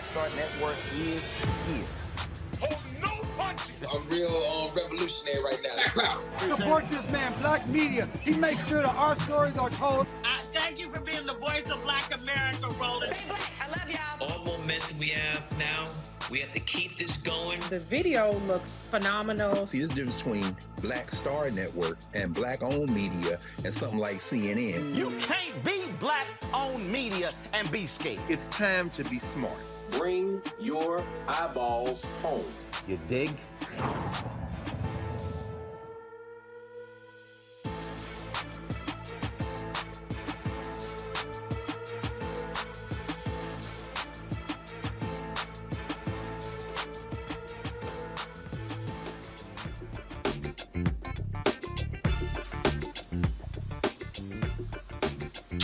Start Network is here. Hold no punches! I'm real revolutionary right now. Support this man, Black Media. He makes sure that our stories are told. Thank you for being the voice of Black America, Roland. Stay black. I love y'all. All momentum we have now, we have to keep this going. The video looks phenomenal. See, there's a difference between Black Star Network and Black-owned media and something like CNN. You can't be Black-owned media and be scared. It's time to be smart. Bring your eyeballs home. You dig?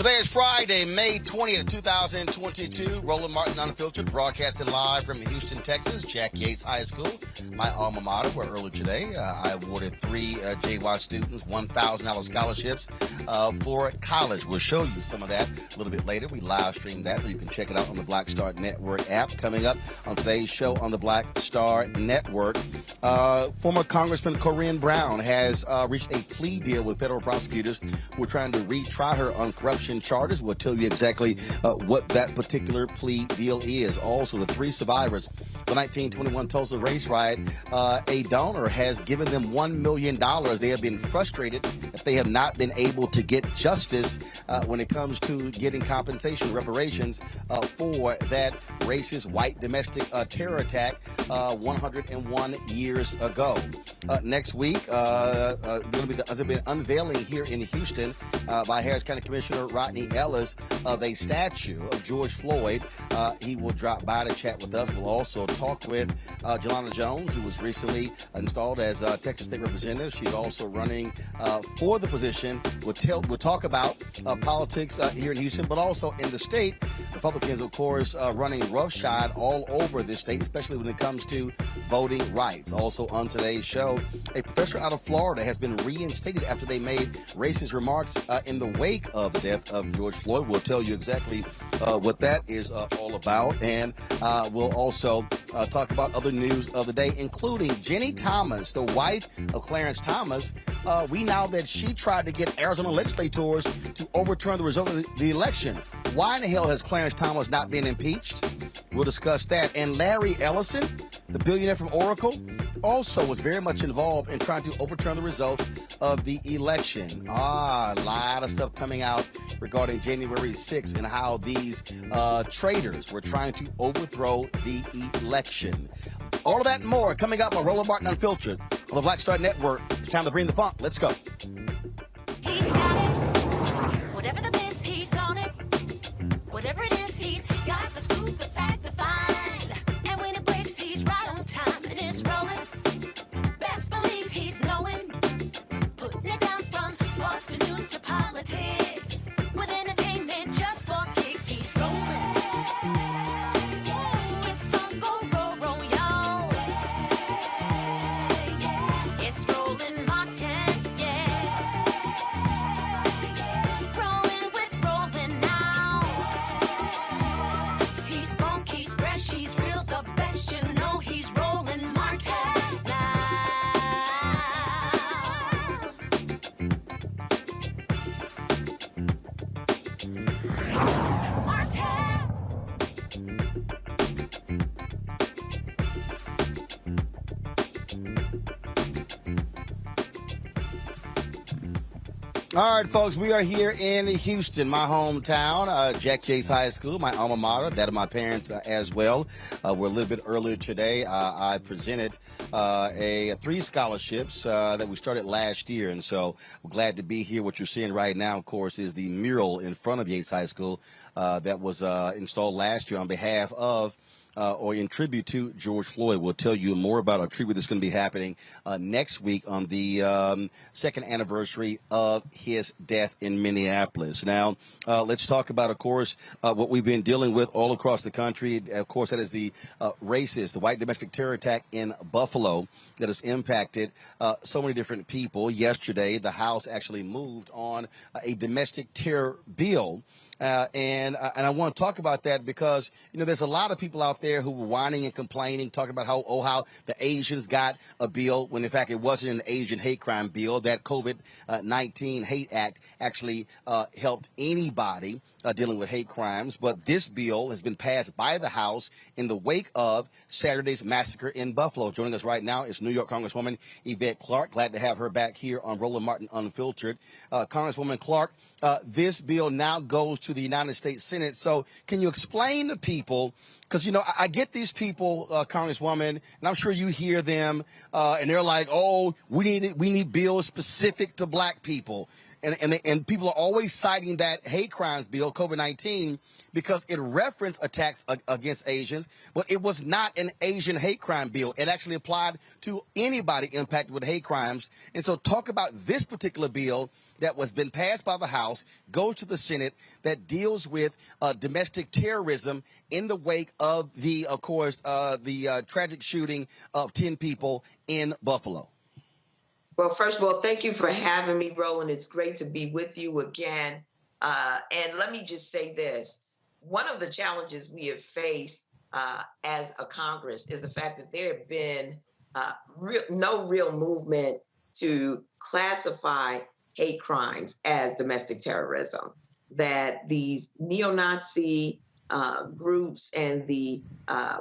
Today is Friday, May 20th, 2022. Roland Martin Unfiltered, broadcasting live from Houston, Texas, Yakes High School, my alma mater, where earlier today I awarded 3 JY students $1,000 scholarships for college. We'll show you some of that a little bit later. We live streamed that, so you can check it out on the Black Star Network app. Coming up on today's show on the Black Star Network, former Congressman Corinne Brown has reached a plea deal with federal prosecutors who are trying to retry her on corruption charges. We'll tell you exactly what that particular plea deal is. Also, the 3 survivors of the 1921 Tulsa race riot, a donor has given them $1 million. They have been frustrated that they have not been able to get justice when it comes to getting compensation, reparations for that racist white domestic terror attack 101 years ago. Next week, there's been unveiling here in Houston by Harris County Commissioner Rodney Ellis of a statue of George Floyd. He will drop by to chat with us. We'll also talk with Jelana Jones, who was recently installed as Texas State Representative. She's also running for the position. We'll talk about politics here in Houston, but also in the state. Republicans, of course, running roughshod all over this state, especially when it comes to voting rights. Also on today's show, a professor out of Florida has been reinstated after they made racist remarks in the wake of the death of George Floyd. We'll tell you exactly what that is all about, and we'll also talk about other news of the day, including Jenny Thomas, the wife of Clarence Thomas. We know that she tried to get Arizona legislators to overturn the result of the election. Why in the hell has Clarence Thomas not been impeached? We'll discuss that. And Larry Ellison, the billionaire from Oracle, also was very much involved in trying to overturn the results of the election. A lot of stuff coming out regarding January 6th and how these traitors were trying to overthrow the election. All of that and more coming up on Roland Martin Unfiltered on the Black Star Network. It's time to bring the funk. Let's go. He's got it. Whatever the miss, he's on it. Whatever it is, he's got the scoop, the fact, the find. And when it breaks, he's right on time and it's rolling. Best believe he's knowing. Putting it down from sports to news to politics. With entertainment just for kicks, he's rolling. It's on go, roll, y'all. It's Roland Martin, yeah. Rolling with Roland now. He's funk, he's fresh, he's real, the best, you know he's Roland Martin now. Martin. All right, folks, we are here in Houston, my hometown, Yakes High School, my alma mater, that of my parents as well. We're a little bit earlier today. I presented 3 scholarships that we started last year, and so we're glad to be here. What you're seeing right now, of course, is the mural in front of Yakes High School that was installed last year on behalf of or in tribute to George Floyd. We'll tell you more about a tribute that's going to be happening next week on the 2nd anniversary of his death in Minneapolis. Now, let's talk about, of course, what we've been dealing with all across the country. Of course, that is the the white domestic terror attack in Buffalo that has impacted so many different people. Yesterday, the House actually moved on a domestic terror bill. And I want to talk about that because, you know, there's a lot of people out there who were whining and complaining, talking about how the Asians got a bill when, in fact, it wasn't an Asian hate crime bill. That COVID-19 Hate Act actually helped anybody dealing with hate crimes. But this bill has been passed by the House in the wake of Saturday's massacre in Buffalo. Joining us right now is New York Congresswoman Yvette Clarke. Glad to have her back here on Roland Martin Unfiltered. Congresswoman Clarke, this bill now goes to the United States Senate. So can you explain to people, because, you know, I get these people, Congresswoman, and I'm sure you hear them, and they're like, oh, we need bills specific to black people. And people are always citing that hate crimes bill, COVID-19, because it referenced attacks against Asians, but it was not an Asian hate crime bill. It actually applied to anybody impacted with hate crimes. And so talk about this particular bill that was been passed by the House, goes to the Senate, that deals with domestic terrorism in the wake of the, of course, the tragic shooting of 10 people in Buffalo. Well, first of all, thank you for having me, Roland. It's great to be with you again. And let me just say this. One of the challenges we have faced as a Congress is the fact that there have been no real movement to classify hate crimes as domestic terrorism, that these neo-Nazi groups and the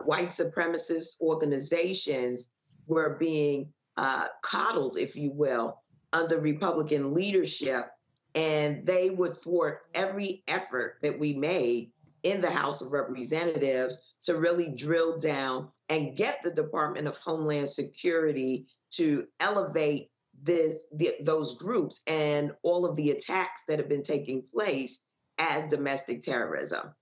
white supremacist organizations were being coddled, if you will, under Republican leadership, and they would thwart every effort that we made in the House of Representatives to really drill down and get the Department of Homeland Security to elevate those groups and all of the attacks that have been taking place as domestic terrorism.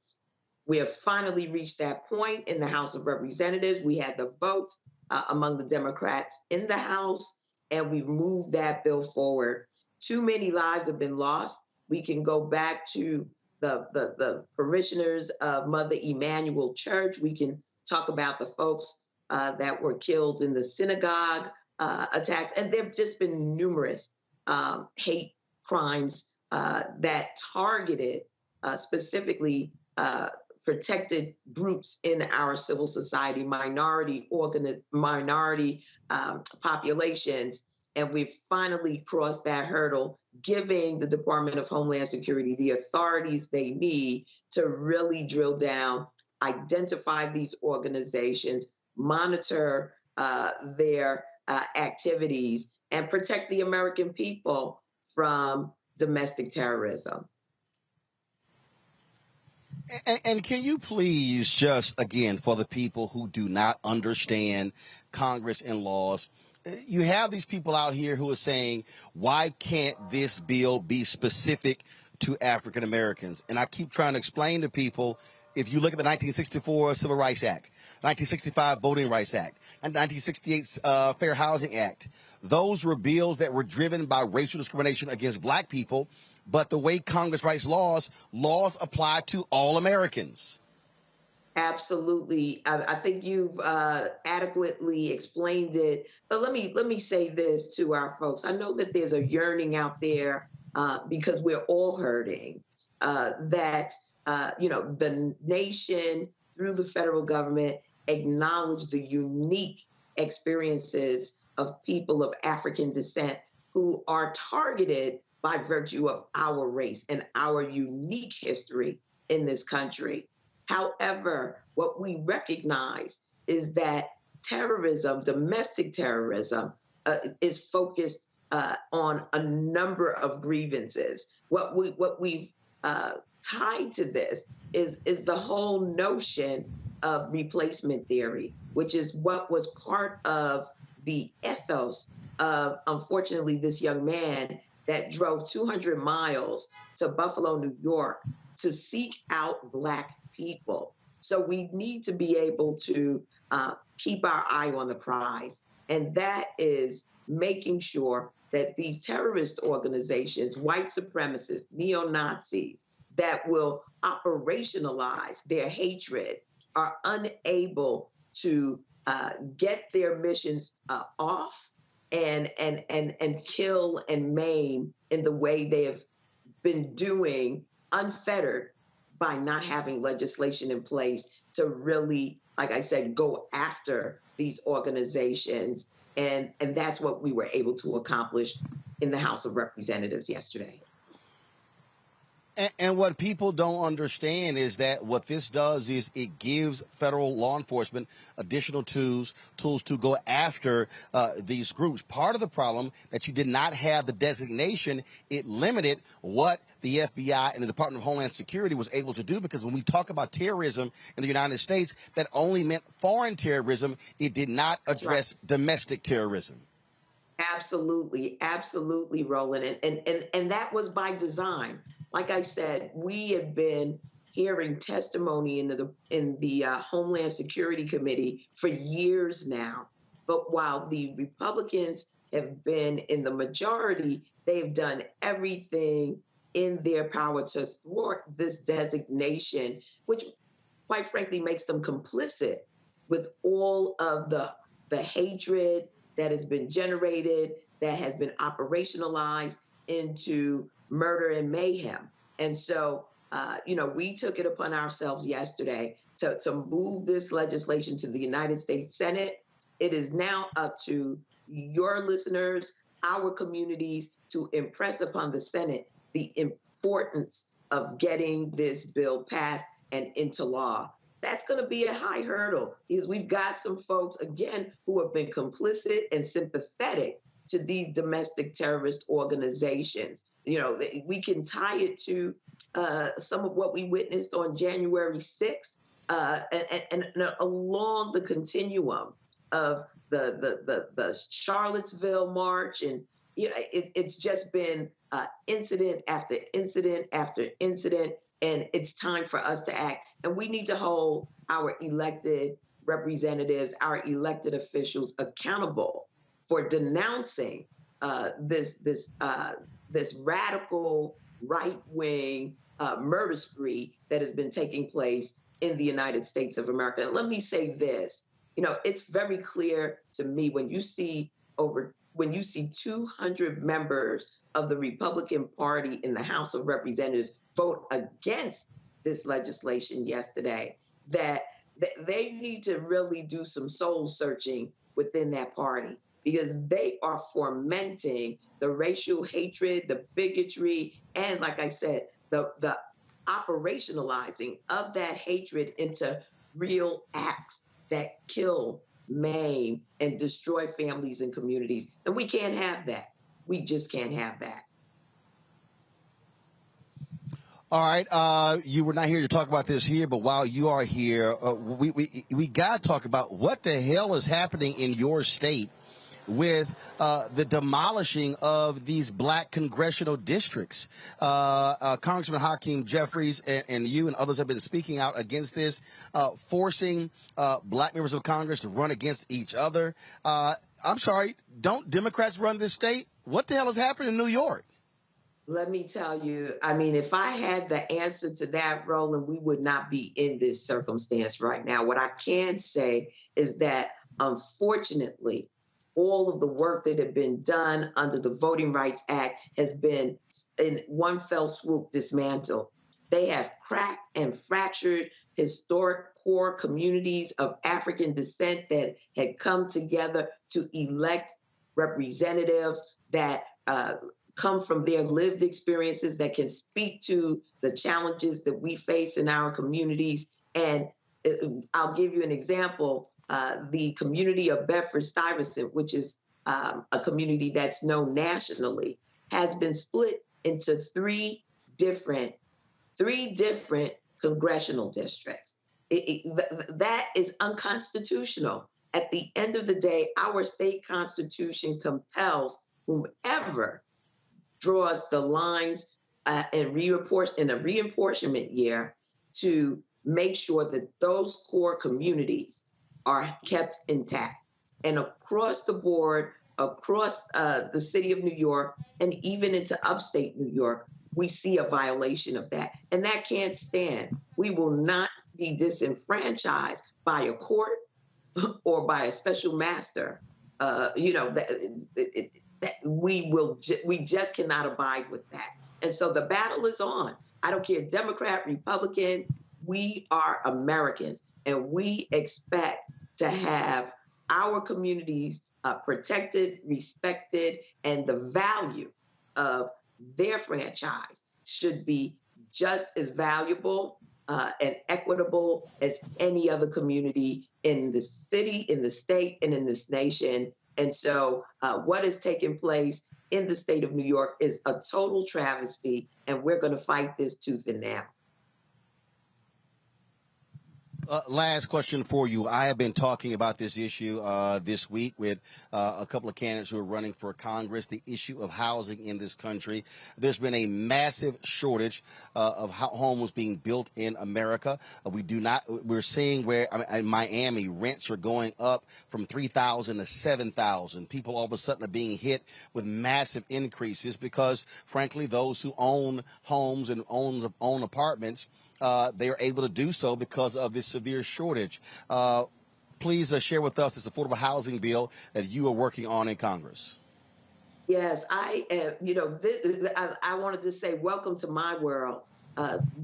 We have finally reached that point in the House of Representatives. We had the votes among the Democrats in the House, and we've moved that bill forward. Too many lives have been lost. We can go back to the parishioners of Mother Emanuel Church. We can talk about the folks that were killed in the synagogue attacks. And there have just been numerous hate crimes that targeted specifically protected groups in our civil society, minority populations. And we've finally crossed that hurdle, giving the Department of Homeland Security the authorities they need to really drill down, identify these organizations, monitor their activities, and protect the American people from domestic terrorism. And can you please just, again, for the people who do not understand Congress and laws, you have these people out here who are saying, why can't this bill be specific to African Americans? And I keep trying to explain to people, if you look at the 1964 Civil Rights Act, 1965 Voting Rights Act, and 1968 Fair Housing Act, those were bills that were driven by racial discrimination against black people. But the way Congress writes laws apply to all Americans. Absolutely. I think you've adequately explained it. But let me say this to our folks. I know that there's a yearning out there because we're all hurting, that the nation through the federal government acknowledge the unique experiences of people of African descent who are targeted by virtue of our race and our unique history in this country. However, what we recognize is that terrorism, domestic terrorism, is focused on a number of grievances. What we've tied to this is the whole notion of replacement theory, which is what was part of the ethos of, unfortunately, this young man that drove 200 miles to Buffalo, New York, to seek out Black people. So we need to be able to keep our eye on the prize. And that is making sure that these terrorist organizations, white supremacists, neo-Nazis, that will operationalize their hatred are unable to get their missions off and kill and maim in the way they have been doing, unfettered by not having legislation in place to really, like I said, go after these organizations. And that's what we were able to accomplish in the House of Representatives yesterday. And what people don't understand is that what this does is it gives federal law enforcement additional tools to go after these groups. Part of the problem that you did not have the designation, it limited what the FBI and the Department of Homeland Security was able to do, because when we talk about terrorism in the United States, that only meant foreign terrorism. It did not address domestic terrorism. Absolutely, absolutely, Roland. And that was by design. Like I said, we have been hearing testimony in the Homeland Security Committee for years now. But while the Republicans have been in the majority, they've done everything in their power to thwart this designation, which quite frankly makes them complicit with all of the hatred that has been generated, that has been operationalized into murder and mayhem. And so, we took it upon ourselves yesterday to move this legislation to the United States Senate. It is now up to your listeners, our communities, to impress upon the Senate the importance of getting this bill passed and into law. That's going to be a high hurdle because we've got some folks, again, who have been complicit and sympathetic to these domestic terrorist organizations. We can tie it to some of what we witnessed on January 6th and along the continuum of the Charlottesville march. And it's just been incident after incident after incident, and it's time for us to act. And we need to hold our elected representatives, our elected officials accountable for denouncing this radical right-wing murder spree that has been taking place in the United States of America. And let me say this, it's very clear to me when you see 200 members of the Republican Party in the House of Representatives vote against this legislation yesterday, that they need to really do some soul searching within that party, because they are fomenting the racial hatred, the bigotry, and like I said, the operationalizing of that hatred into real acts that kill, maim, and destroy families and communities. And we can't have that. We just can't have that. All right. You were not here to talk about this here, but while you are here, we got to talk about what the hell is happening in your state with the demolishing of these black congressional districts. Congressman Hakeem Jeffries and you and others have been speaking out against this, forcing black members of Congress to run against each other. I'm sorry, don't Democrats run this state? What the hell is happening in New York? Let me tell you, if I had the answer to that, Roland, we would not be in this circumstance right now. What I can say is that, unfortunately, all of the work that had been done under the Voting Rights Act has been, in one fell swoop, dismantled. They have cracked and fractured historic core communities of African descent that had come together to elect representatives that come from their lived experiences, that can speak to the challenges that we face in our communities. And I'll give you an example. The community of Bedford-Stuyvesant, which is a community that's known nationally, has been split into three different congressional districts. That is unconstitutional. At the end of the day, our state constitution compels whomever draws the lines in a reapportionment year to make sure that those core communities are kept intact. And across the board, across the city of New York, and even into upstate New York, we see a violation of that. And that can't stand. We will not be disenfranchised by a court or by a special master. We just cannot abide with that. And so the battle is on. I don't care, Democrat, Republican, we are Americans, and we expect to have our communities protected, respected, and the value of their franchise should be just as valuable and equitable as any other community in the city, in the state, and in this nation. And so what is taking place in the state of New York is a total travesty, and we're going to fight this tooth and nail. Last question for you. I have been talking about this issue this week with a couple of candidates who are running for Congress, the issue of housing in this country. There's been a massive shortage of homes being built in America. We're seeing where in Miami, rents are going up from $3,000 to $7,000. People all of a sudden are being hit with massive increases because, frankly, those who own homes and own apartments, they are able to do so because of this severe shortage. Please share with us this affordable housing bill that you are working on in Congress. Yes, I am. I wanted to say, welcome to my world.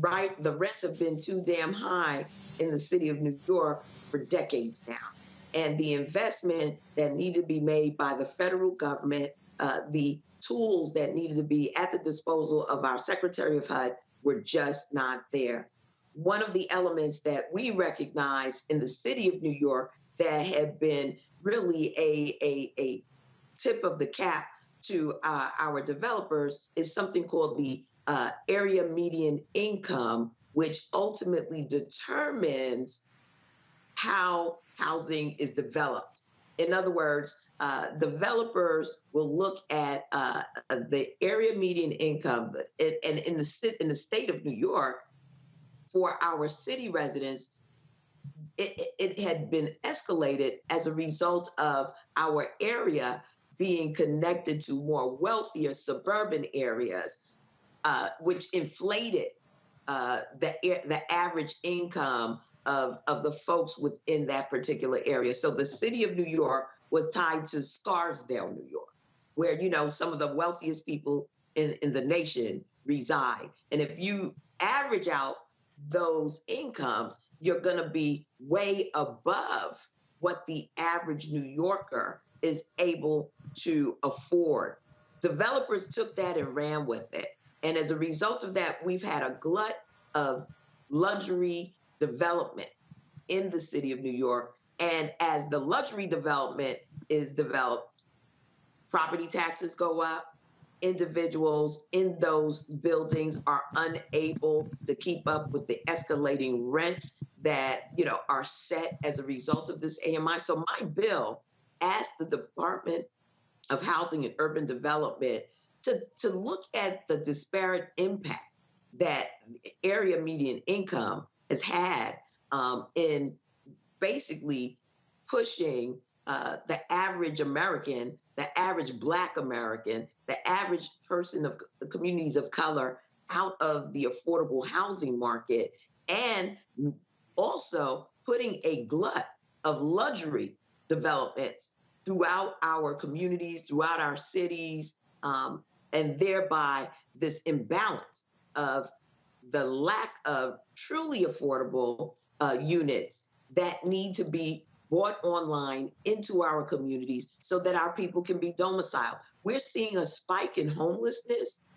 Right, the rents have been too damn high in the city of New York for decades now, and the investment that needed to be made by the federal government, the tools that needed to be at the disposal of our Secretary of HUD were just not there. One of the elements that we recognize in the city of New York that had been really a tip of the cap to our developers is something called the area median income, which ultimately determines how housing is developed. In other words, developers will look at the area median income, and in the state of New York, for our city residents, it had been escalated as a result of our area being connected to more wealthier suburban areas, which inflated the average income of the folks within that particular area. So the city of New York was tied to Scarsdale, New York, where, some of the wealthiest people in the nation reside. And if you average out those incomes, you're going to be way above what the average New Yorker is able to afford. Developers took that and ran with it. And as a result of that, we've had a glut of luxury development in the city of New York. And as the luxury development is developed, property taxes go up. Individuals in those buildings are unable to keep up with the escalating rents that, are set as a result of this AMI. So my bill asked the Department of Housing and Urban Development to look at the disparate impact that area median income has had in basically pushing the average American, the average Black American, the average person of the communities of color out of the affordable housing market, and also putting a glut of luxury developments throughout our communities, throughout our cities, and thereby this imbalance of the lack of truly affordable units that need to be brought online into our communities so that our people can be domiciled. We're seeing a spike in homelessness,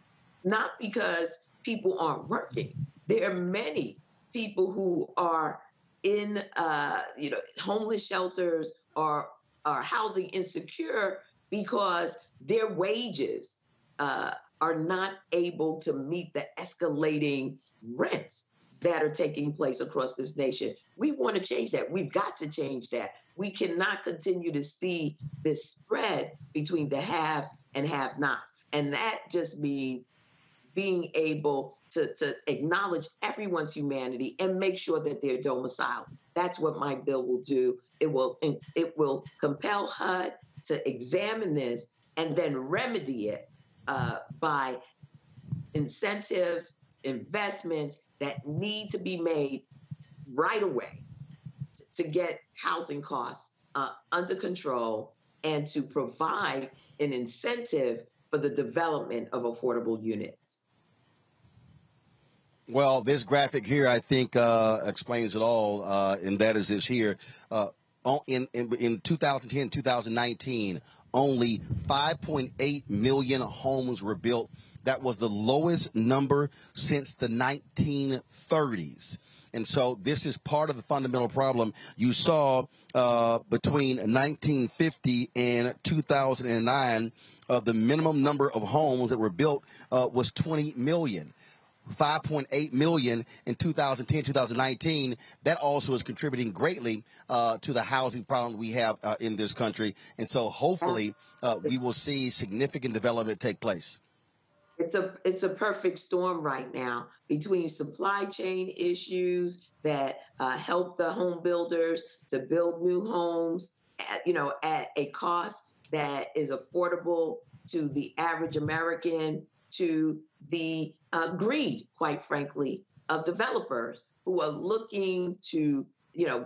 not because people aren't working. There are many people who are in, homeless shelters or are housing insecure because their wages are not able to meet the escalating rents that are taking place across this nation. We want to change that. We've got to change that. We cannot continue to see this spread between the haves and have-nots. And that just means being able to acknowledge everyone's humanity and make sure that they're domiciled. That's what my bill will do. It will compel HUD to examine this and then remedy it by incentives, investments that need to be made right away to get housing costs under control and to provide an incentive for the development of affordable units. Well, this graphic here, I think, explains it all, and that is this here. In 2010, 2019, only 5.8 million homes were built. That was the lowest number since the 1930s. And so this is part of the fundamental problem. You saw between 1950 and 2009, the minimum number of homes that were built was 20 million. 5.8 million in 2010, 2019. That also is contributing greatly to the housing problem we have in this country. And so hopefully we will see significant development take place. It's a perfect storm right now between supply chain issues that help the home builders to build new homes at a cost that is affordable to the average American, to the greed, quite frankly, of developers who are looking to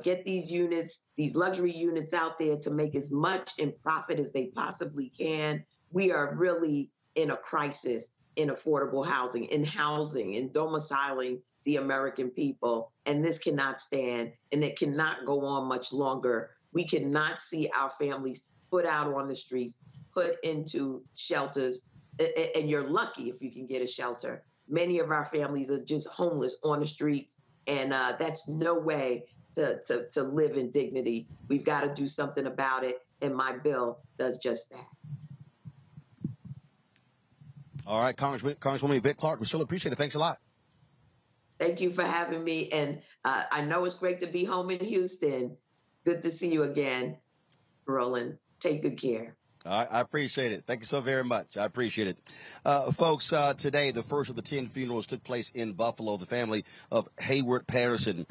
get these units, these luxury units out there to make as much in profit as they possibly can. We are really in a crisis in affordable housing, in domiciling the American people. And this cannot stand, and it cannot go on much longer. We cannot see our families put out on the streets, put into shelters, and you're lucky if you can get a shelter. Many of our families are just homeless on the streets, and that's no way to live in dignity. We've got to do something about it, and my bill does just that. All right, Congresswoman Yvette Clarke, we still appreciate it. Thanks a lot. Thank you for having me. And I know it's great to be home in Houston. Good to see you again, Roland. Take good care. I appreciate it. Thank you so very much. I appreciate it. Folks, today, the first of the 10 funerals took place in Buffalo. The family of Hayward Patterson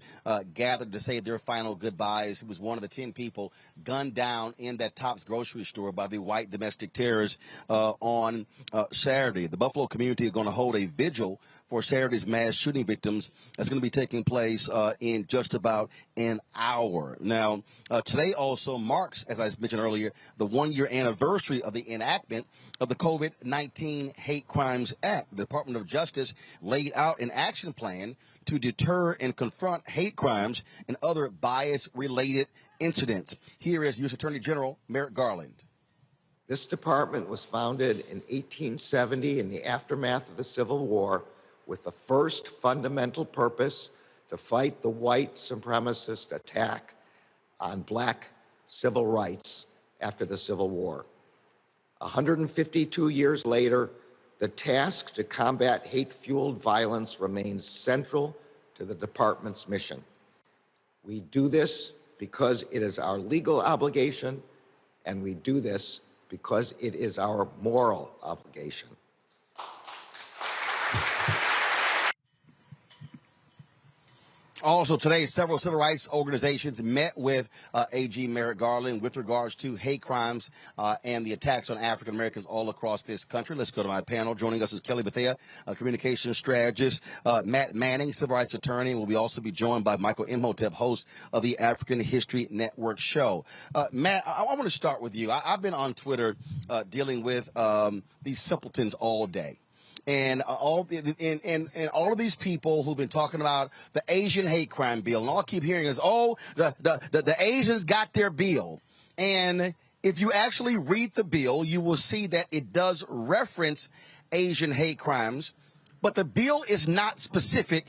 gathered to say their final goodbyes. It was one of the 10 people gunned down in that Tops grocery store by the white domestic terrorists on Saturday. The Buffalo community is going to hold a vigil for Saturday's mass shooting victims. That's going to be taking place in just about an hour. Now, today also marks, as I mentioned earlier, the one-year anniversary of the enactment of the COVID-19 Hate Crimes Act. The Department of Justice laid out an action plan to deter and confront hate crimes and other bias-related incidents. Here is U.S. Attorney General Merrick Garland. This department was founded in 1870 in the aftermath of the Civil War with the first fundamental purpose to fight the white supremacist attack on black civil rights after the Civil War. 152 years later, the task to combat hate-fueled violence remains central to the department's mission. We do this because it is our legal obligation, and we do this because it is our moral obligation. Also today, several civil rights organizations met with AG Merrick Garland with regards to hate crimes and the attacks on African Americans all across this country. Let's go to my panel. Joining us is Kelly Bethea, a communications strategist, Matt Manning, civil rights attorney. We'll also be joined by Michael Imhotep, host of the African History Network show. Matt, I want to start with you. I've been on Twitter dealing with these simpletons all day. And all of these people who've been talking about the Asian hate crime bill, and all I keep hearing is, oh, the Asians got their bill. And if you actually read the bill, you will see that it does reference Asian hate crimes, but the bill is not specific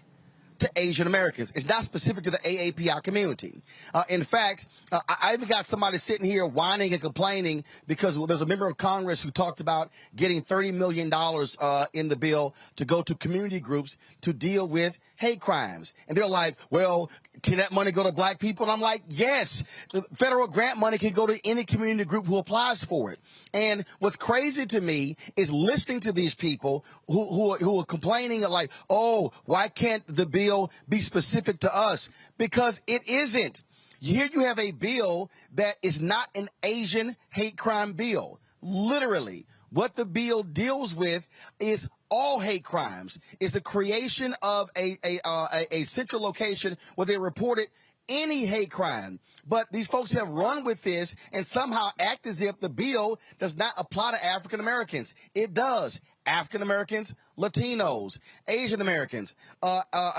to Asian Americans. It's not specific to the AAPI community. In fact, I even got somebody sitting here whining and complaining because there's a member of Congress who talked about getting $30 million in the bill to go to community groups to deal with hate crimes. And they're like, well, can that money go to black people? And I'm like, yes, the federal grant money can go to any community group who applies for it. And what's crazy to me is listening to these people who are complaining like, oh, why can't the bill be specific to us? Because it isn't. Here you have a bill that is not an Asian hate crime bill. Literally, what the bill deals with is all hate crimes. Is the creation of a central location where they reported any hate crime. But these folks have run with this and somehow act as if the bill does not apply to African Americans. It does. African Americans, Latinos, Asian Americans,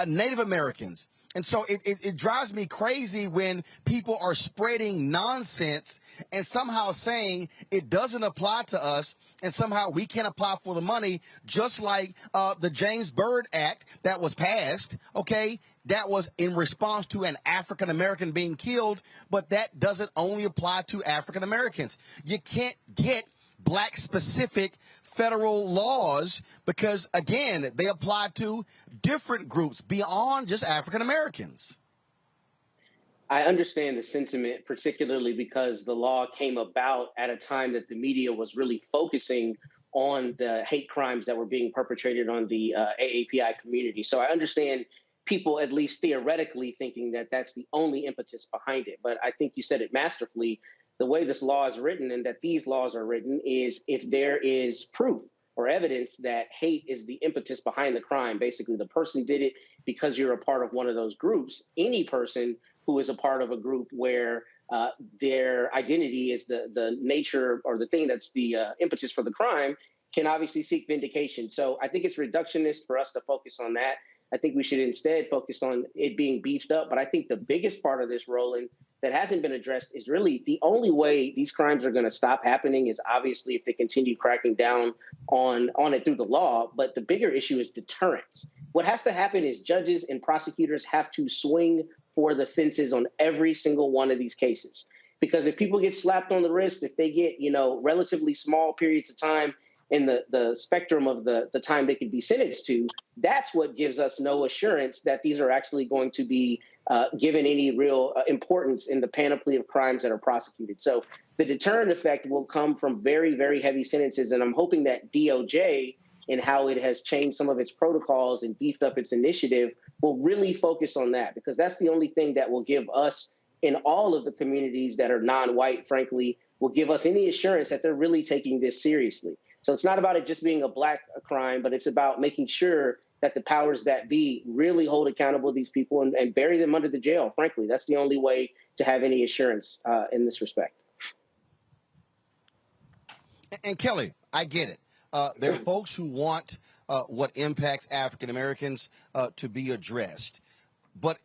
Native Americans. And so it drives me crazy when people are spreading nonsense and somehow saying it doesn't apply to us and somehow we can't apply for the money, just like the James Byrd Act that was passed, okay? That was in response to an African American being killed, but that doesn't only apply to African Americans. You can't get black specific federal laws because, again, they apply to different groups beyond just African Americans. I understand the sentiment, particularly because the law came about at a time that the media was really focusing on the hate crimes that were being perpetrated on the AAPI community. So I understand people, at least theoretically, thinking that that's the only impetus behind it. But I think you said it masterfully. The way this law is written and that these laws are written is if there is proof or evidence that hate is the impetus behind the crime, basically the person did it because you're a part of one of those groups, any person who is a part of a group where their identity is the nature or the thing that's the impetus for the crime can obviously seek vindication. So I think it's reductionist for us to focus on that. I think we should instead focus on it being beefed up. But I think the biggest part of this, Roland, that hasn't been addressed is really the only way these crimes are going to stop happening is obviously if they continue cracking down on it through the law. But the bigger issue is deterrence. What has to happen is judges and prosecutors have to swing for the fences on every single one of these cases. Because if people get slapped on the wrist, if they get, relatively small periods of time in the spectrum of the time they could be sentenced to, that's what gives us no assurance that these are actually going to be given any real importance in the panoply of crimes that are prosecuted. So the deterrent effect will come from very, very heavy sentences. And I'm hoping that DOJ and how it has changed some of its protocols and beefed up its initiative will really focus on that, because that's the only thing that will give us in all of the communities that are non-white, frankly, will give us any assurance that they're really taking this seriously. So it's not about it just being a black crime, but it's about making sure that the powers that be really hold accountable these people and bury them under the jail. Frankly, that's the only way to have any assurance in this respect. And Kelly, I get it. There are folks who want what impacts African Americans to be addressed, but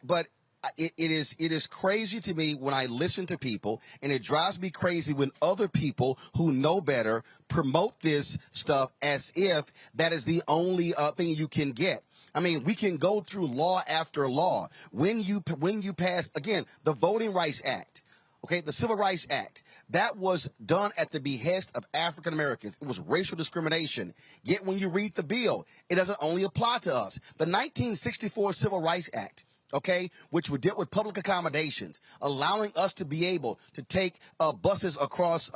it is crazy to me when I listen to people, and it drives me crazy when other people who know better promote this stuff as if that is the only thing you can get. I mean, we can go through law after law. When you pass, again, the Voting Rights Act, okay, the Civil Rights Act, that was done at the behest of African Americans. It was racial discrimination. Yet when you read the bill, it doesn't only apply to us. The 1964 Civil Rights Act, okay, which would deal with public accommodations, allowing us to be able to take buses across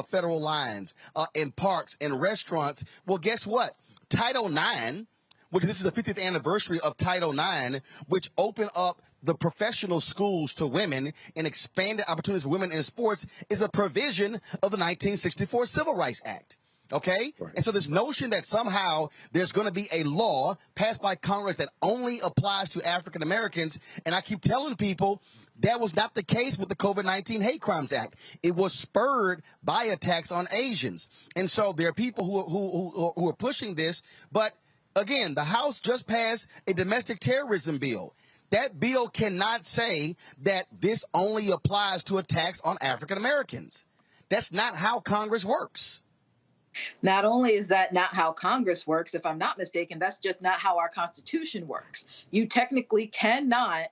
federal lines in parks and restaurants. Well, guess what? Title IX, which this is the 50th anniversary of Title IX, which opened up the professional schools to women and expanded opportunities for women in sports, is a provision of the 1964 Civil Rights Act. Okay? Right. And so this notion that somehow there's going to be a law passed by Congress that only applies to African Americans, and I keep telling people that was not the case with the COVID-19 Hate Crimes Act. It was spurred by attacks on Asians. And so there are people who are pushing this, but again, the House just passed a domestic terrorism bill. That bill cannot say that this only applies to attacks on African Americans. That's not how Congress works. Not only is that not how Congress works, if I'm not mistaken, that's just not how our Constitution works. You technically cannot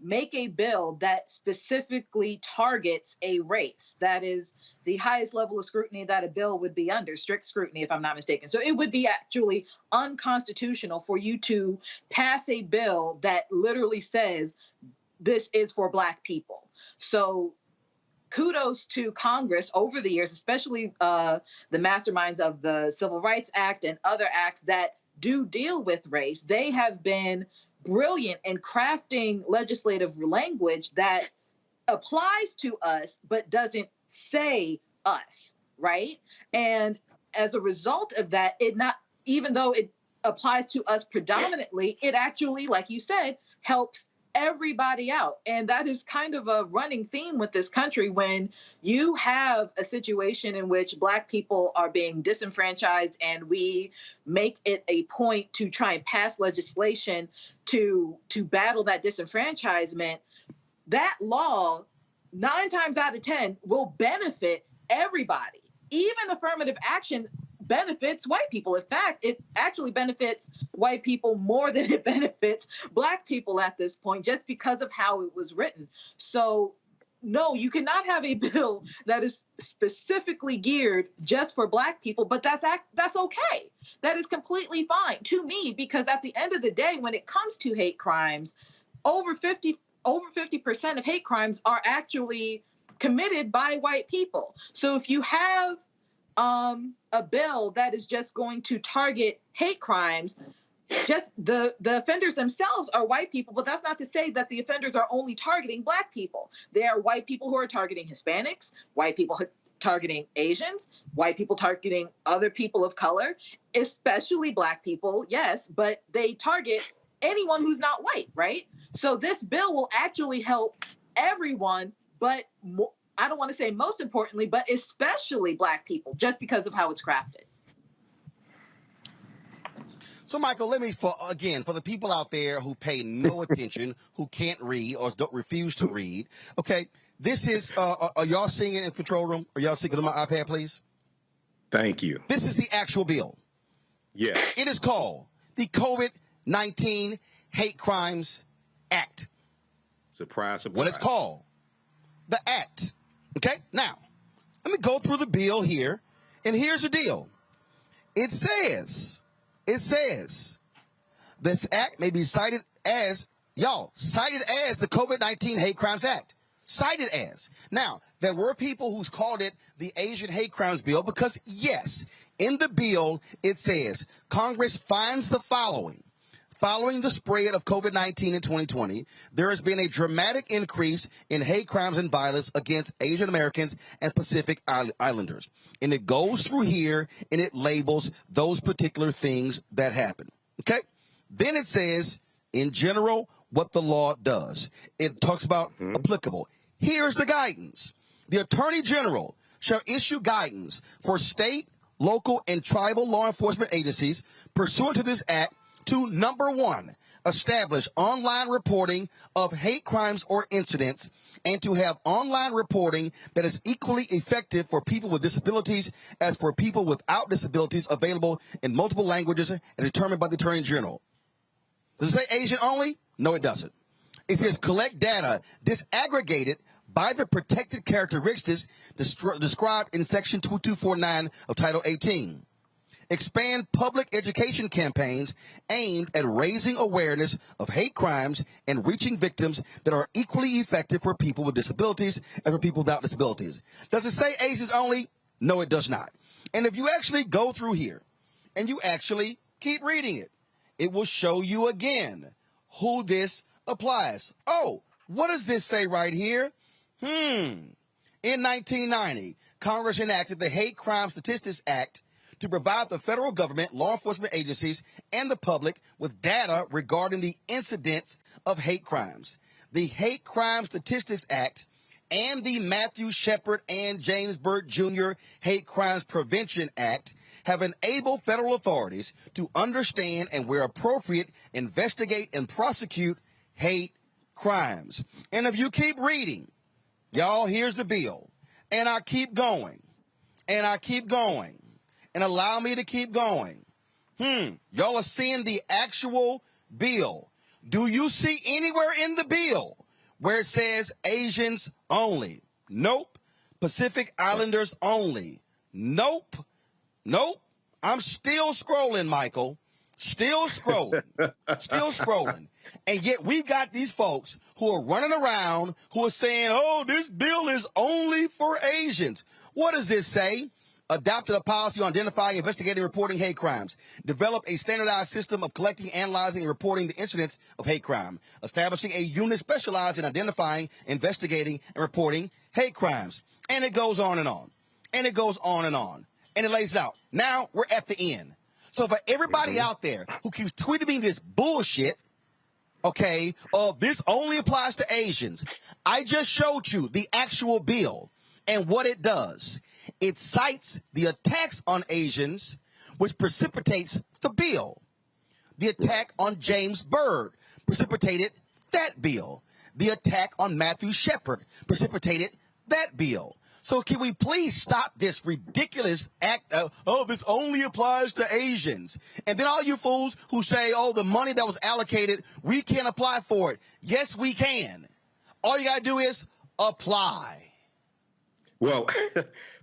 make a bill that specifically targets a race. That is the highest level of scrutiny that a bill would be under, strict scrutiny, if I'm not mistaken. So it would be actually unconstitutional for you to pass a bill that literally says this is for Black people. So kudos to Congress over the years, especially the masterminds of the Civil Rights Act and other acts that do deal with race. They have been brilliant in crafting legislative language that applies to us, but doesn't say us, right? And as a result of that, even though it applies to us predominantly, it actually, like you said, helps everybody out. And that is kind of a running theme with this country when you have a situation in which Black people are being disenfranchised and we make it a point to try and pass legislation to battle that disenfranchisement. That law, 9 times out of 10, will benefit everybody. Even affirmative action benefits white people. In fact, it actually benefits white people more than it benefits Black people at this point, just because of how it was written. So no, you cannot have a bill that is specifically geared just for Black people, but that's okay. That is completely fine to me, because at the end of the day, when it comes to hate crimes, over 50% of hate crimes are actually committed by white people. So if you have a bill that is just going to target hate crimes, just the offenders themselves are white people, but that's not to say that the offenders are only targeting Black people. There are white people who are targeting Hispanics, white people targeting Asians, white people targeting other people of color, especially Black people, yes, but they target anyone who's not white, right? So this bill will actually help everyone, but I don't want to say most importantly, but especially Black people, just because of how it's crafted. So, Michael, let me, for the people out there who pay no attention, who can't read or refuse to read, okay, this is, are y'all seeing it in the control room? Are y'all seeing it on my iPad, please? Thank you. This is the actual bill. Yes. It is called the COVID-19 Hate Crimes Act. Surprise, surprise. What it's called. The Act. Okay? Now, let me go through the bill here, and here's the deal. It says this act may be cited as the COVID-19 Hate Crimes Act. Cited as. Now, there were people who's called it the Asian Hate Crimes Bill because, yes, in the bill it says Congress finds the following. Following the spread of COVID-19 in 2020, there has been a dramatic increase in hate crimes and violence against Asian Americans and Pacific Islanders. And it goes through here and it labels those particular things that happen. Okay? Then it says, in general, what the law does. It talks about applicable. Here's the guidance. The Attorney General shall issue guidance for state, local, and tribal law enforcement agencies pursuant to this act to, number one, establish online reporting of hate crimes or incidents, and to have online reporting that is equally effective for people with disabilities as for people without disabilities, available in multiple languages and determined by the Attorney General. Does it say Asian only? No, it doesn't. It says collect data disaggregated by the protected characteristics described in Section 2249 of Title 18. Expand public education campaigns aimed at raising awareness of hate crimes and reaching victims that are equally effective for people with disabilities and for people without disabilities. Does it say Asians only? No, it does not. And if you actually go through here and you actually keep reading it, it will show you again who this applies. Oh, what does this say right here? In 1990, Congress enacted the Hate Crime Statistics Act to provide the federal government, law enforcement agencies, and the public with data regarding the incidents of hate crimes. The Hate Crime Statistics Act and the Matthew Shepard and James Byrd Jr. Hate Crimes Prevention Act have enabled federal authorities to understand and, where appropriate, investigate and prosecute hate crimes. And if you keep reading, y'all, here's the bill. And I keep going. And I keep going. And allow me to keep going. Y'all are seeing the actual bill. Do you see anywhere in the bill where it says Asians only? Nope. Pacific Islanders only? Nope. Nope. I'm still scrolling, Michael. Still scrolling. Still scrolling. And yet we've got these folks who are running around who are saying, oh, this bill is only for Asians. What does this say? Adopted a policy on identifying, investigating, reporting hate crimes. Develop a standardized system of collecting, analyzing, and reporting the incidents of hate crime. Establishing a unit specialized in identifying, investigating, and reporting hate crimes. And it goes on and on. And it goes on and on. And it lays out. Now we're at the end. So for everybody out there who keeps tweeting me this bullshit, okay, this only applies to Asians, I just showed you the actual bill and what it does. It cites the attacks on Asians, which precipitates the bill. The attack on James Byrd precipitated that bill. The attack on Matthew Shepard precipitated that bill. So can we please stop this ridiculous act of, oh, this only applies to Asians. And then all you fools who say, oh, the money that was allocated, we can't apply for it. Yes, we can. All you got to do is apply? Well,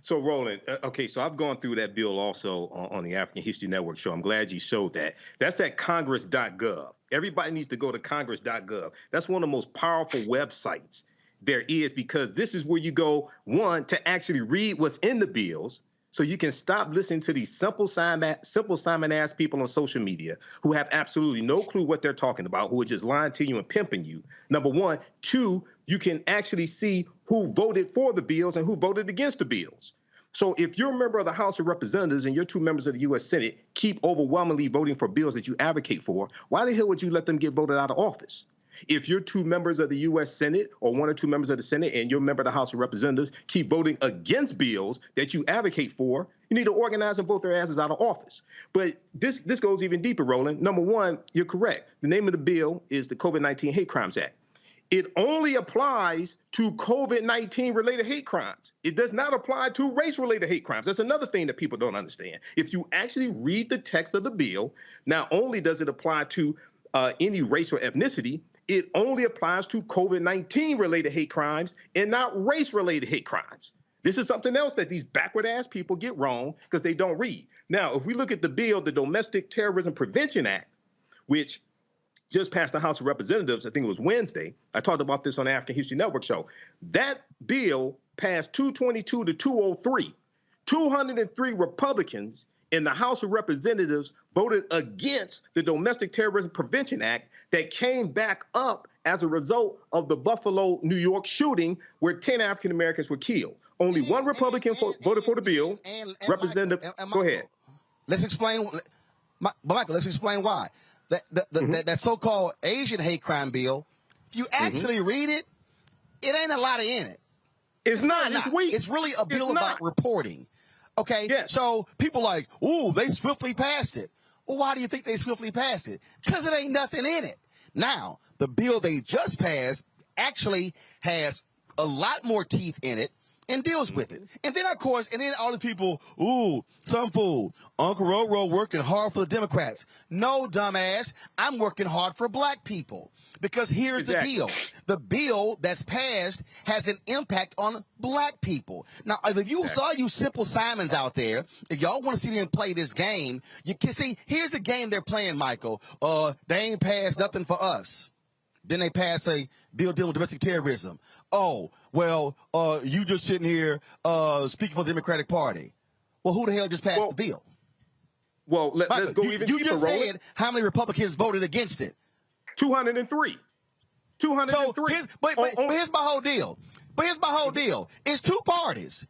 so Roland, okay, so I've gone through that bill also on the African History Network show. I'm glad you showed that. That's at congress.gov. Everybody needs to go to congress.gov. That's one of the most powerful websites there is, because this is where you go, one, to actually read what's in the bills, so you can stop listening to these simple Simon ass people on social media who have absolutely no clue what they're talking about, who are just lying to you and pimping you. Number one. Two, you can actually see who voted for the bills and who voted against the bills. So if you're a member of the House of Representatives and you're 2 members of the U.S. Senate keep overwhelmingly voting for bills that you advocate for, why the hell would you let them get voted out of office? If you're 2 members of the U.S. Senate or 1 or 2 members of the Senate and you're a member of the House of Representatives keep voting against bills that you advocate for, you need to organize and vote their asses out of office. But this goes even deeper, Roland. Number one, you're correct. The name of the bill is the COVID-19 Hate Crimes Act. It only applies to COVID-19 related hate crimes. It does not apply to race-related hate crimes. That's another thing that people don't understand. If you actually read the text of the bill, not only does it apply to any race or ethnicity, it only applies to COVID-19 related hate crimes and not race-related hate crimes. This is something else that these backward-ass people get wrong because they don't read. Now, if we look at the bill, the Domestic Terrorism Prevention Act, which just passed the House of Representatives, I think it was Wednesday. I talked about this on the African History Network show. That bill passed 222 to 203. 203 Republicans in the House of Representatives voted against the Domestic Terrorism Prevention Act that came back up as a result of the Buffalo, New York shooting where 10 African Americans were killed. Only one Republican voted for the bill. Representative, go ahead. Let's explain, Michael, let's explain why. That so-called Asian hate crime bill, if you actually read it, it ain't a lot in it. It's not. It's weak. It's really a bill about reporting. Okay? Yes. So people like, ooh, they swiftly passed it. Well, why do you think they swiftly passed it? Because it ain't nothing in it. Now, the bill they just passed actually has a lot more teeth in it and deals with it. And then, of course, and then all the people, ooh, some fool, Uncle Roro working hard for the Democrats. No, dumbass, I'm working hard for black people. Because here's the deal. The bill that's passed has an impact on black people. Now, if you saw you simple Simons out there, if y'all want to see them play this game, you can see, here's the game they're playing, Michael. They ain't passed nothing for us. Then they pass a bill dealing with domestic terrorism. Oh, well, you just sitting here speaking for the Democratic Party. Well, who the hell just passed the bill? Well, let's go even deeper, You just Roland. said how many Republicans voted against it. 203. 203. So but here's my whole deal. It's 2 parties.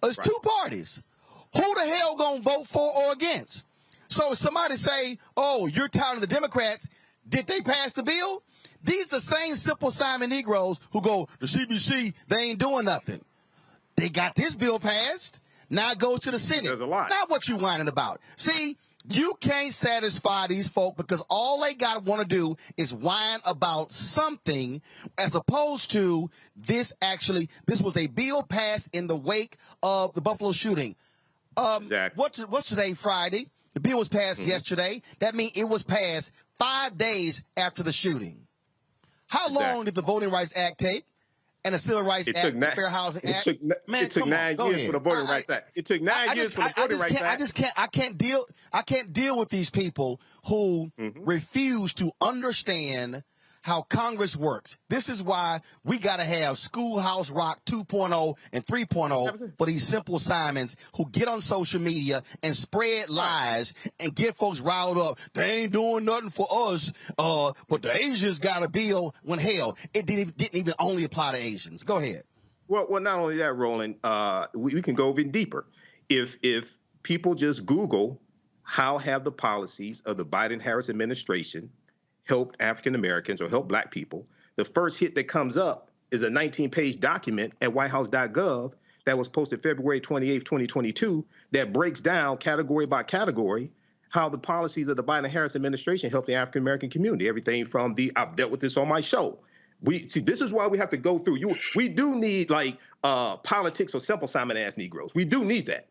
It's 2 parties. Who the hell gonna vote for or against? So if somebody say, oh, you're tired of the Democrats, did they pass the bill? These are the same simple Simon Negroes who go, the CBC, they ain't doing nothing. They got this bill passed. Now it goes to the Senate. There's a lot. Not what you whining about. See, you can't satisfy these folk because all they got to want to do is whine about something as opposed to this was a bill passed in the wake of the Buffalo shooting. Exactly. What's today, Friday? The bill was passed yesterday. That means it was passed 5 days after the shooting. How long did the Voting Rights Act take? And the Civil Rights Act, the Fair Housing Act? It took 9 years for the Voting Rights Act. It took 9 years for the Voting Rights Act. I can't deal with these people who refuse to understand how Congress works. This is why we got to have Schoolhouse Rock 2.0 and 3.0 for these simple Simons who get on social media and spread lies and get folks riled up. They ain't doing nothing for us, but the Asians got a bill when hell, it didn't even only apply to Asians. Go ahead. Well, not only that, Roland, we can go even deeper. If people just Google how have the policies of the Biden-Harris administration help African Americans or help black people, the first hit that comes up is a 19-page document at whitehouse.gov that was posted February 28, 2022, that breaks down category by category how the policies of the Biden-Harris administration help the African American community. Everything from I've dealt with this on my show. This is why we have to go through. We do need politics for simple Simon-ass Negroes. We do need that.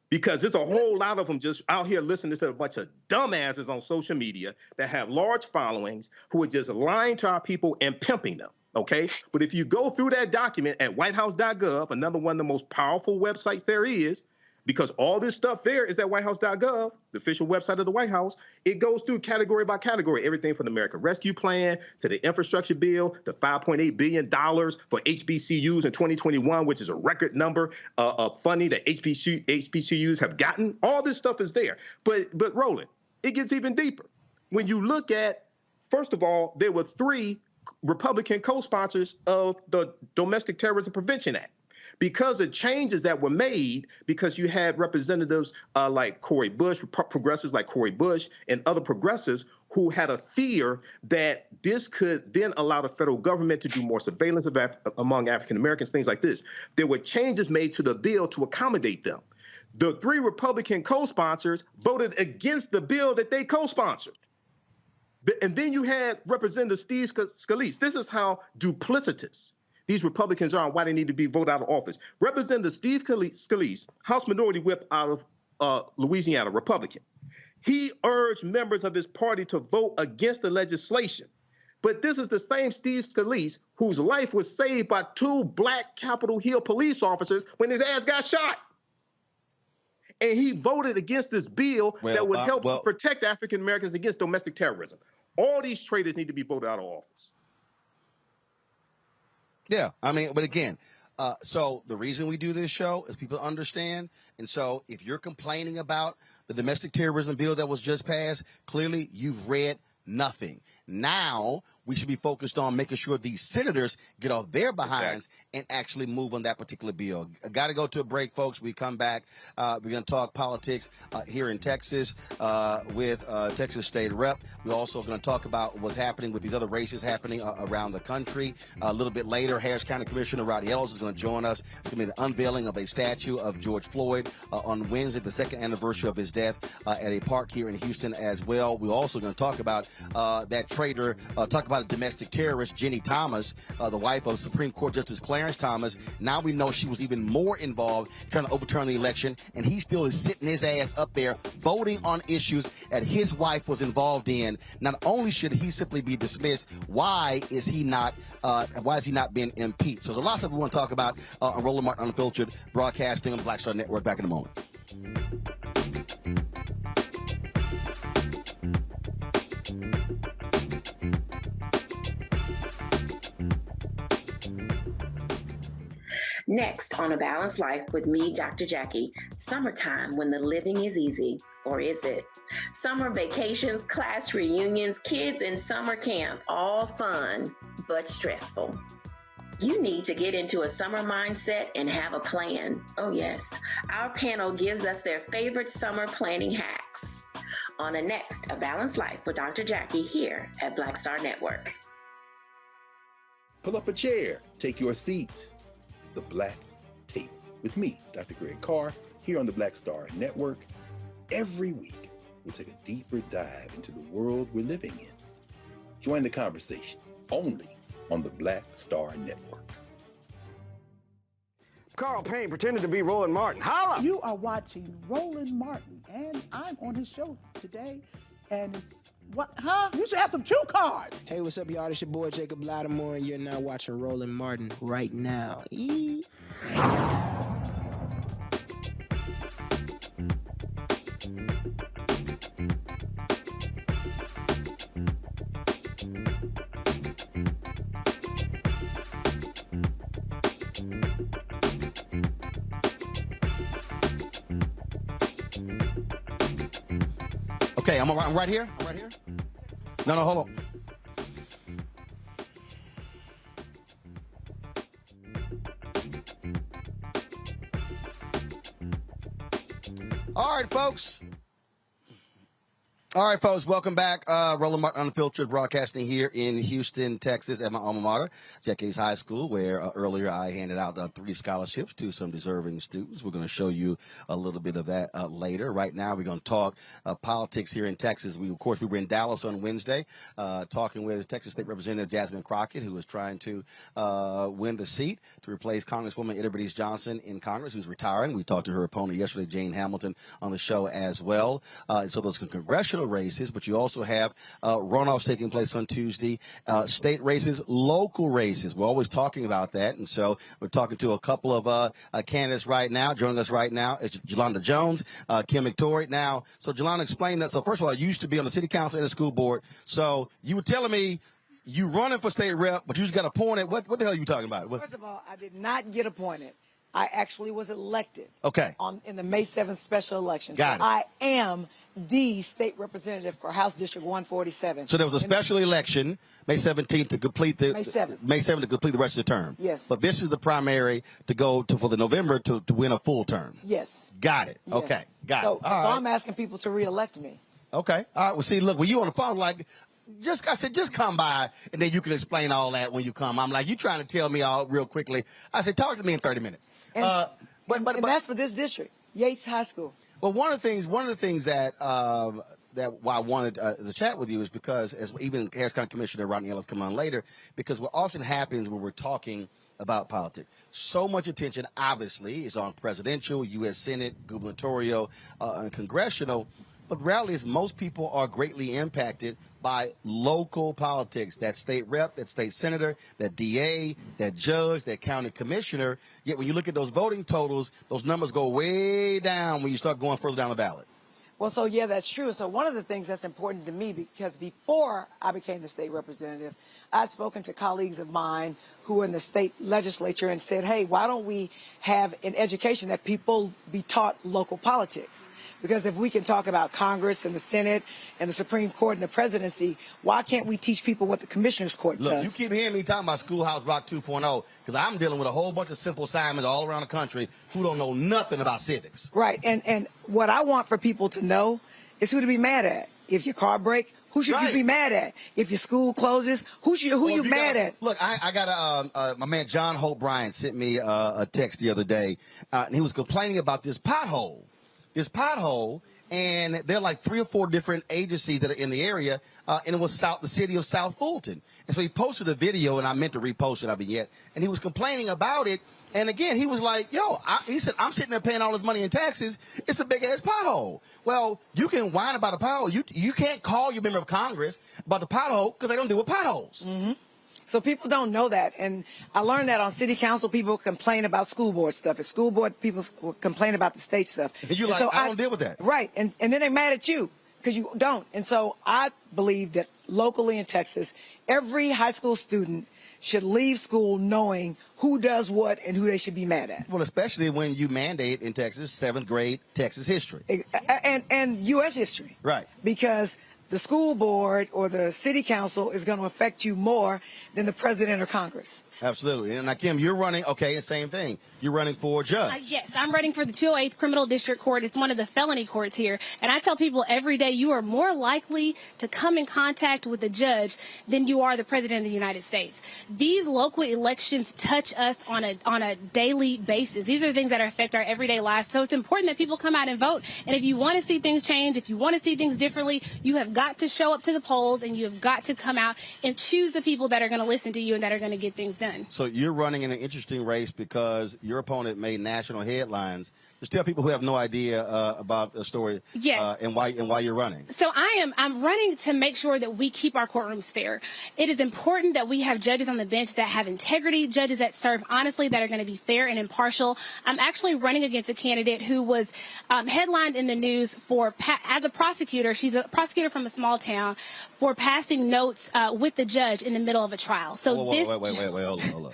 Because there's a whole lot of them just out here listening to a bunch of dumbasses on social media that have large followings who are just lying to our people and pimping them. Okay, but if you go through that document at whitehouse.gov, another one of the most powerful websites there is, because all this stuff there is at whitehouse.gov, the official website of the White House, it goes through category by category, everything from the American Rescue Plan to the infrastructure bill, the $5.8 billion for HBCUs in 2021, which is a record number of funding that HBCUs have gotten. All this stuff is there. But Roland, it gets even deeper. When you look at, first of all, there were 3 Republican co-sponsors of the Domestic Terrorism Prevention Act. Because of changes that were made, because you had representatives like Cori Bush, progressives like Cori Bush, and other progressives who had a fear that this could then allow the federal government to do more surveillance among African Americans, things like this. There were changes made to the bill to accommodate them. The 3 Republican co-sponsors voted against the bill that they co-sponsored. And then you had Representative Steve Scalise. This is how duplicitous these Republicans are and why they need to be voted out of office. Representative Steve Scalise, House Minority Whip out of Louisiana, Republican. He urged members of his party to vote against the legislation. But this is the same Steve Scalise whose life was saved by 2 black Capitol Hill police officers when his ass got shot. And he voted against this bill that would help protect African Americans against domestic terrorism. All these traitors need to be voted out of office. Yeah, I mean, but again, so the reason we do this show is people understand. And so if you're complaining about the domestic terrorism bill that was just passed, clearly you've read nothing. Now we should be focused on making sure these senators get off their behinds and actually move on that particular bill. Got to go to a break, folks. We come back. We're going to talk politics here in Texas with Texas State Rep. We're also going to talk about what's happening with these other races happening around the country. A little bit later, Harris County Commissioner Rodney Ellis is going to join us. It's going to be the unveiling of a statue of George Floyd on Wednesday, the 2nd anniversary of his death at a park here in Houston as well. We're also going to talk about that traitor, talk about a domestic terrorist, Jenny Thomas, the wife of Supreme Court Justice Clarence Thomas. Now we know she was even more involved trying to overturn the election, and he still is sitting his ass up there voting on issues that his wife was involved in. Not only should he simply be dismissed, why is he not being impeached? So there's a lot of stuff we want to talk about on Roland Martin Unfiltered, broadcasting on the Black Star Network. Back in a moment. Next on A Balanced Life with me, Dr. Jackie, summertime when the living is easy, or is it? Summer vacations, class reunions, kids in summer camp, all fun, but stressful. You need to get into a summer mindset and have a plan. Oh yes, our panel gives us their favorite summer planning hacks. On the next A Balanced Life with Dr. Jackie here at Black Star Network. Pull up a chair, take your seat. The Black Tape with me, Dr. Greg Carr, here on the Black Star Network. Every week, we'll take a deeper dive into the world we're living in. Join the conversation only on the Black Star Network. Carl Payne pretended to be Roland Martin. Holla! You are watching Roland Martin, and I'm on his show today, and it's what? Huh? You should have some cue cards. Hey, what's up, y'all? It's your boy Jacob Lattimore, and you're now watching Roland Martin right now. Okay, I'm right here. I'm right here. No, hold on. All right, folks. All right, folks, welcome back. Roland Martin Unfiltered, broadcasting here in Houston, Texas, at my alma mater, Yakes High School, where earlier I handed out 3 scholarships to some deserving students. We're going to show you a little bit of that later. Right now, we're going to talk politics here in Texas. We were in Dallas on Wednesday, talking with Texas State Representative Jasmine Crockett, who is trying to win the seat to replace Congresswoman Ida Bernice Johnson in Congress, who's retiring. We talked to her opponent yesterday, Jane Hamilton, on the show as well. So those congressional congressional races, but you also have runoffs taking place on Tuesday, state races, local races. We're always talking about that, and so we're talking to a couple of candidates right now. Joining us right now is Jelanda Jones, Kim McTory. Now, so Jelanda, explain that. So first of all, you used to be on the city council and the school board. So you were telling me you running for state rep, but you just got appointed. What the hell are you talking about? First of all, I did not get appointed. I actually was elected. Okay. In the May 7th special election. Got it. I am the state representative for House District 147. So there was a special election, May 17th, to complete the May 7th. May 7th to complete the rest of the term. Yes. But this is the primary to go to for the November to win a full term. Yes. Got it. Yes. Okay. Got so, it. All so right. I'm asking people to reelect me. Okay. All right. Well, see, look, when you on the phone, like, I said, just come by, and then you can explain all that when you come. I'm like, you trying to tell me all real quickly. I said, talk to me in 30 minutes. And, but that's for this district, Yates High School. Well, one of the things that why I wanted to chat with you is because, as even Harris County Commissioner Rodney Ellis coming on later, because what often happens when we're talking about politics, so much attention obviously is on presidential, U.S. Senate, gubernatorial, and congressional. But the reality is most people are greatly impacted by local politics, that state rep, that state senator, that DA, that judge, that county commissioner. Yet when you look at those voting totals, those numbers go way down when you start going further down the ballot. Well, so yeah, that's true. So one of the things that's important to me, because before I became the state representative, I'd spoken to colleagues of mine who were in the state legislature and said, hey, why don't we have an education that people be taught local politics? Because if we can talk about Congress and the Senate and the Supreme Court and the presidency, why can't we teach people what the Commissioner's Court does? Look, you keep hearing me talking about Schoolhouse Rock 2.0 because I'm dealing with a whole bunch of simple Simons all around the country who don't know nothing about civics. Right, and what I want for people to know is who to be mad at. If your car breaks, who should you be mad at? If your school closes, who you mad at? Look, I got my man John Hope Bryan sent me a text the other day, and he was complaining about this pothole. And there are like 3 or 4 different agencies that are in the area, and it was the city of South Fulton. And so he posted a video, and I meant to repost it, I haven't yet, and he was complaining about it. And again, he was like, he said, I'm sitting there paying all this money in taxes. It's a big-ass pothole. Well, you can whine about a pothole. You can't call your member of Congress about the pothole because they don't deal with potholes. Mm-hmm. So people don't know that. And I learned that on city council, people complain about school board stuff. At school board, people complain about the state stuff. And you're like, so I don't deal with that. Right. And then they're mad at you because you don't. And so I believe that locally in Texas, every high school student should leave school knowing who does what and who they should be mad at. Well, especially when you mandate in Texas 7th grade Texas history. And U.S. history. Right. Because the school board or the city council is going to affect you more than the president or Congress. Absolutely. And now, Kim, you're running, okay, the same thing. You're running for judge. Yes, I'm running for the 208th Criminal District Court. It's one of the felony courts here. And I tell people every day you are more likely to come in contact with a judge than you are the president of the United States. These local elections touch us on a daily basis. These are things that affect our everyday lives. So it's important that people come out and vote. And if you want to see things change, if you want to see things differently, you have got to show up to the polls and you have got to come out and choose the people that are going to listen to you and that are going to get things done. So you're running in an interesting race because your opponent made national headlines. Just tell people who have no idea about the story. Yes. And why you're running. So I'm running to make sure that we keep our courtrooms fair. It is important that we have judges on the bench that have integrity, judges that serve honestly, that are going to be fair and impartial. I'm actually running against a candidate who was headlined in the news as a prosecutor. She's a prosecutor from a small town for passing notes with the judge in the middle of a trial. So wait, hold on.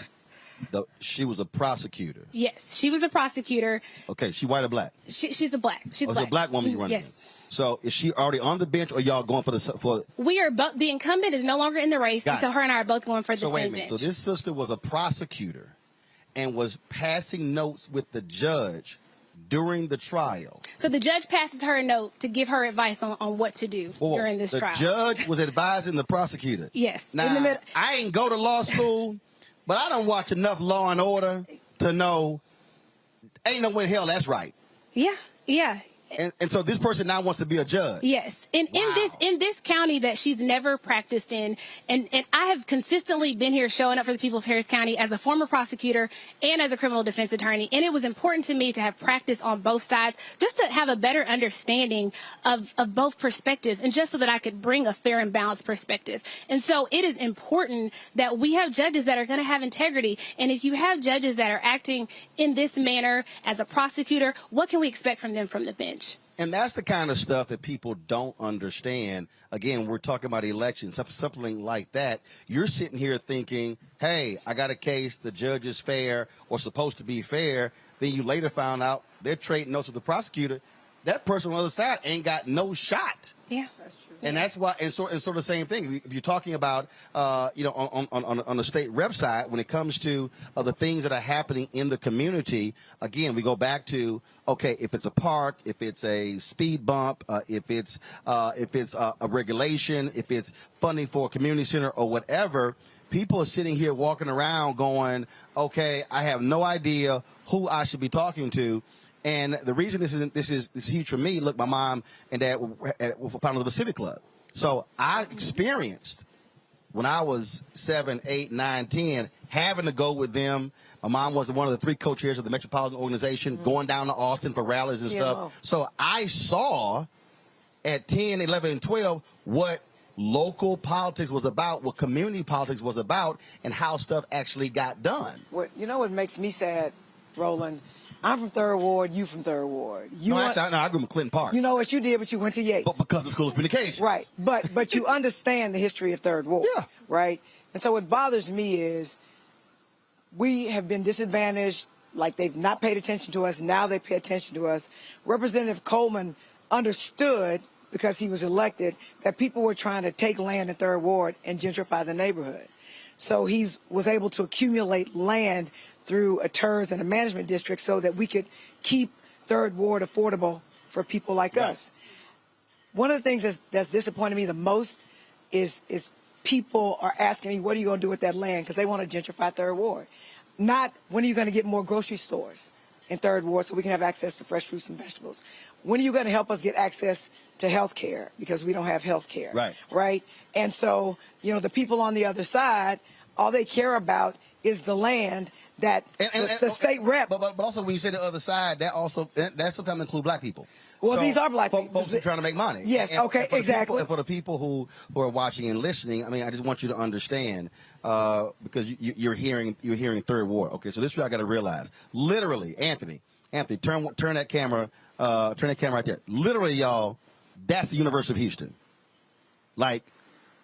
She was a prosecutor. Yes, she was a prosecutor. Okay, she white or black? She's a black. She's a black woman you're running Yes. against. So is she already on the bench, or y'all going for We are both. The incumbent is no longer in the race, and so her and I are both going for the same bench. So this sister was a prosecutor and was passing notes with the judge during the trial. So the judge passes her a note to give her advice on what to do during this trial. The judge was advising the prosecutor. Yes. Now, I ain't go to law school, but I don't watch enough Law and Order to know ain't no way in hell that's right. Yeah. And so this person now wants to be a judge. Yes. And in this county that she's never practiced in, and I have consistently been here showing up for the people of Harris County as a former prosecutor and as a criminal defense attorney. And it was important to me to have practice on both sides, just to have a better understanding of both perspectives, and just so that I could bring a fair and balanced perspective. And so it is important that we have judges that are going to have integrity. And if you have judges that are acting in this manner as a prosecutor, what can we expect from them from the bench? And that's the kind of stuff that people don't understand. Again, we're talking about elections, something like that. You're sitting here thinking, hey, I got a case, the judge is fair or supposed to be fair. Then you later found out they're trading notes with the prosecutor. That person on the other side ain't got no shot. Yeah, that's true. And that's why, and sort of the same thing. If you're talking about, on the state rep side, when it comes to the things that are happening in the community, again, we go back to, okay, if it's a park, if it's a speed bump, if it's a regulation, if it's funding for a community center or whatever, people are sitting here walking around going, okay, I have no idea who I should be talking to. And the reason this is huge for me, look, my mom and dad were founders of a civic club. So I experienced, when I was 7, 8, 9, 10, having to go with them. My mom was one of the 3 co-chairs of the Metropolitan Organization, going down to Austin for rallies and stuff. So I saw at 10, 11, and 12 what local politics was about, what community politics was about, and how stuff actually got done. You know what makes me sad, Roland? I'm from 3rd Ward, you from 3rd Ward. I grew up in Clinton Park. You know what you did, but you went to Yakes. But because of School of Communications. Right, but you understand the history of 3rd Ward. Yeah. Right? And so what bothers me is we have been disadvantaged, like they've not paid attention to us, now they pay attention to us. Representative Coleman understood, because he was elected, that people were trying to take land in 3rd Ward and gentrify the neighborhood. So he was able to accumulate land through a TERS and a management district so that we could keep 3rd Ward affordable for people like us. One of the things that's disappointed me the most is people are asking me, what are you going to do with that land? Because they want to gentrify 3rd Ward. Not, when are you going to get more grocery stores in 3rd Ward so we can have access to fresh fruits and vegetables? When are you going to help us get access to health care? Because we don't have health care. Right? And so, the people on the other side, all they care about is the land that the state rep. But also, when you say the other side, that sometimes includes black people. Well, so these are black people. Folks are trying to make money. Yes, exactly. And for the people who are watching and listening, I mean, I just want you to understand, because you're hearing 3rd Ward. Okay, so this is what I got to realize. Literally, Anthony, turn that camera right there. Literally, y'all, that's the University of Houston. Like,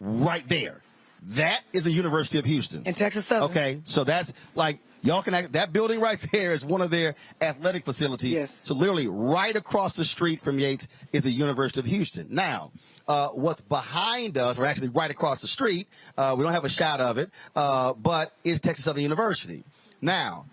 right there. That is the University of Houston. In Texas Southern. Okay, so that's like, y'all can that building right there is one of their athletic facilities. Yes. So literally right across the street from Yakes is the University of Houston. Now, what's behind us, or actually right across the street, we don't have a shot of it, but is Texas Southern University. Now,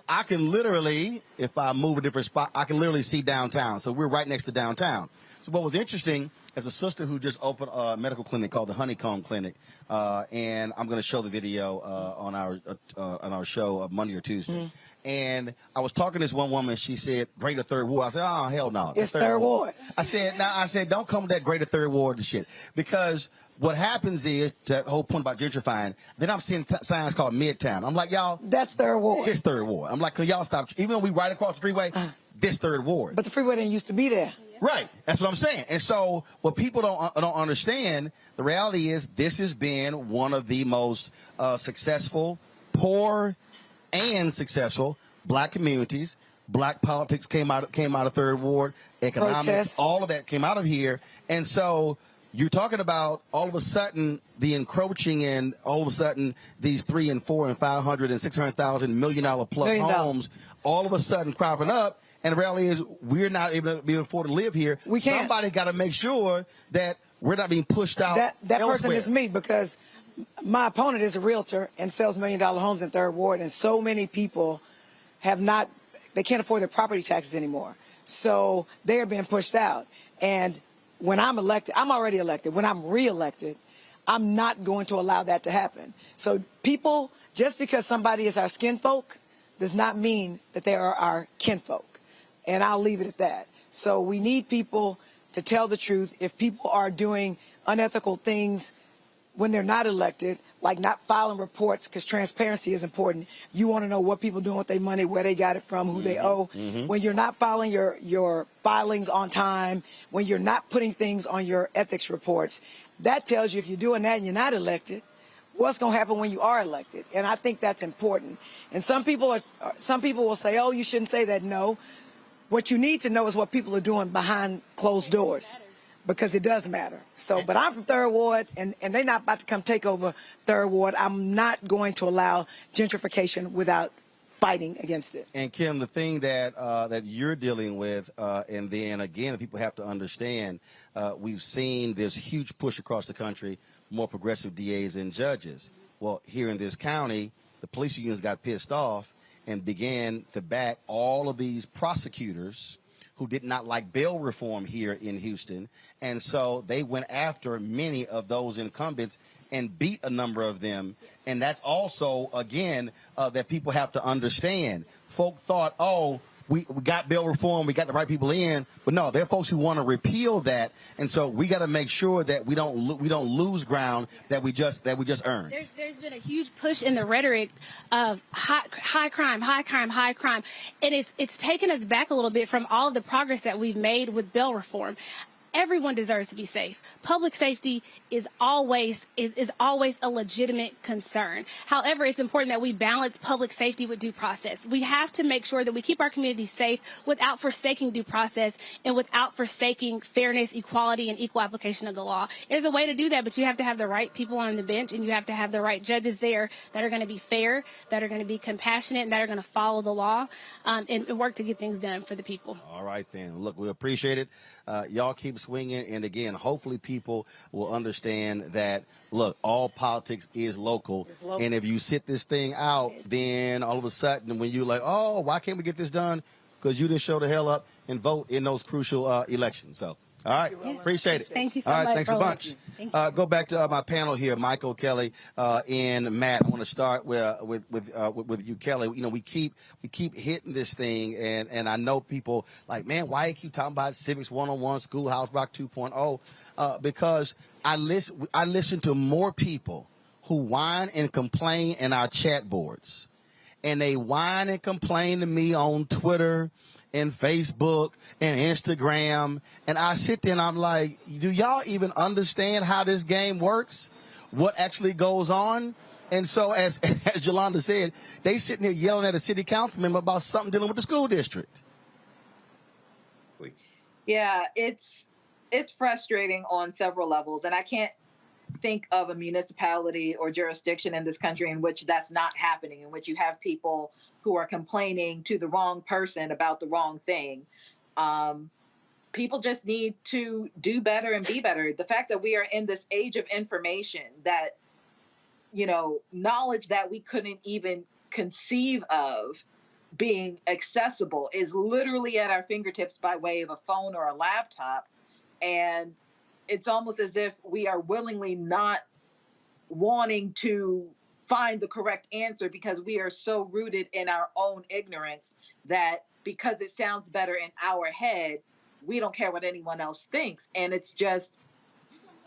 I can literally, if I move a different spot, I can literally see downtown. So we're right next to downtown. So what was interesting, as a sister who just opened a medical clinic called the Honeycomb Clinic, and I'm going to show the video on our show Monday or Tuesday. And I was talking to this one woman. She said, "Greater 3rd Ward." I said, "Oh, hell no, it's 3rd Ward." I said, "Don't come with that Greater 3rd Ward and shit," because what happens is, that whole point about gentrifying, then I'm seeing signs called Midtown. I'm like, y'all, that's 3rd Ward. It's 3rd Ward. I'm like, can y'all stop? Even though we right across the freeway, this 3rd Ward. But the freeway didn't used to be there. Right. That's what I'm saying. And so what people don't understand, the reality is this has been one of the most successful, poor and successful black communities. Black politics came out of 3rd Ward, economics, protests. All of that came out of here. And so you're talking about all of a sudden the encroaching, and all of a sudden these 3 and 4 and 500 and 600,000 $1 million plus homes all of a sudden cropping up. And the reality is, we're not able to be able to afford to live here. We can't. Somebody got to make sure that we're not being pushed out. That person is me, because my opponent is a realtor and sells $1 million homes in 3rd Ward, and so many people they can't afford their property taxes anymore. So they are being pushed out. And when I'm elected, I'm already elected. When I'm reelected, I'm not going to allow that to happen. So people, just because somebody is our skin folk, does not mean that they are our kinfolk. And I'll leave it at that. So we need people to tell the truth. If people are doing unethical things when they're not elected, like not filing reports, because transparency is important. You want to know what people doing with their money, where they got it from, who they owe. When you're not filing your filings on time, when you're not putting things on your ethics reports, that tells you if you're doing that and you're not elected, what's going to happen when you are elected. And I think that's important. And some people will say, oh, you shouldn't say that. No. What you need to know is what people are doing behind closed doors, because it does matter. So, but I'm from Third Ward, and they're not about to come take over Third Ward. I'm not going to allow gentrification without fighting against it. And Kim, the thing that that you're dealing with, and then again, people have to understand, we've seen this huge push across the country, more progressive DAs and judges. Well, here in this county, the police unions got pissed off and began to back all of these prosecutors who did not like bail reform here in Houston. And so they went after many of those incumbents and beat a number of them. And that's also, again, that people have to understand. Folk thought, oh, we got bail reform, we got the right people in, but no, there are folks who want to repeal that, and so we got to make sure that we don't lose ground that we just earned. There's been a huge push in the rhetoric of high crime, and it's taken us back a little bit from all of the progress that we've made with bail reform. Everyone deserves to be safe. Public safety is always a legitimate concern. However, it's important that we balance public safety with due process. We have to make sure that we keep our communities safe without forsaking due process and without forsaking fairness, equality, and equal application of the law. There's a way to do that, but you have to have the right people on the bench, and you have to have the right judges there that are going to be fair, that are going to be compassionate, and that are going to follow the law and work to get things done for the people. All right, then. Look, we appreciate it. Y'all keep swinging, and again, hopefully people will understand that, look, all politics is local, and if you sit this thing out, then all of a sudden when you're like, oh, why can't we get this done? Because you didn't show the hell up and vote in those crucial elections. So, all right, appreciate it. Thank you so much. much. Thanks a bunch. Go back to my panel here, Michael, Kelly, and Matt. I want to start with you, Kelly. You know, we keep hitting this thing, and I know people like, man, why you keep talking about Civics 101, Schoolhouse Rock 2.0? Because I listen to more people who whine and complain in our chat boards, and they whine and complain to me on Twitter and Facebook and Instagram, and I sit there and I'm like, do y'all even understand how this game works? What actually goes on? And so as Yolanda said, they sitting here yelling at a city council member about something dealing with the school district. Yeah, it's frustrating on several levels, and I can't think of a municipality or jurisdiction in this country in which that's not happening, in which you have people who are complaining to the wrong person about the wrong thing. People just need to do better and be better. The fact that we are in this age of information, that, you know, knowledge that we couldn't even conceive of being accessible is literally at our fingertips by way of a phone or a laptop. And it's almost as if we are willingly not wanting to find the correct answer because we are so rooted in our own ignorance that because it sounds better in our head, we don't care what anyone else thinks. And it's just,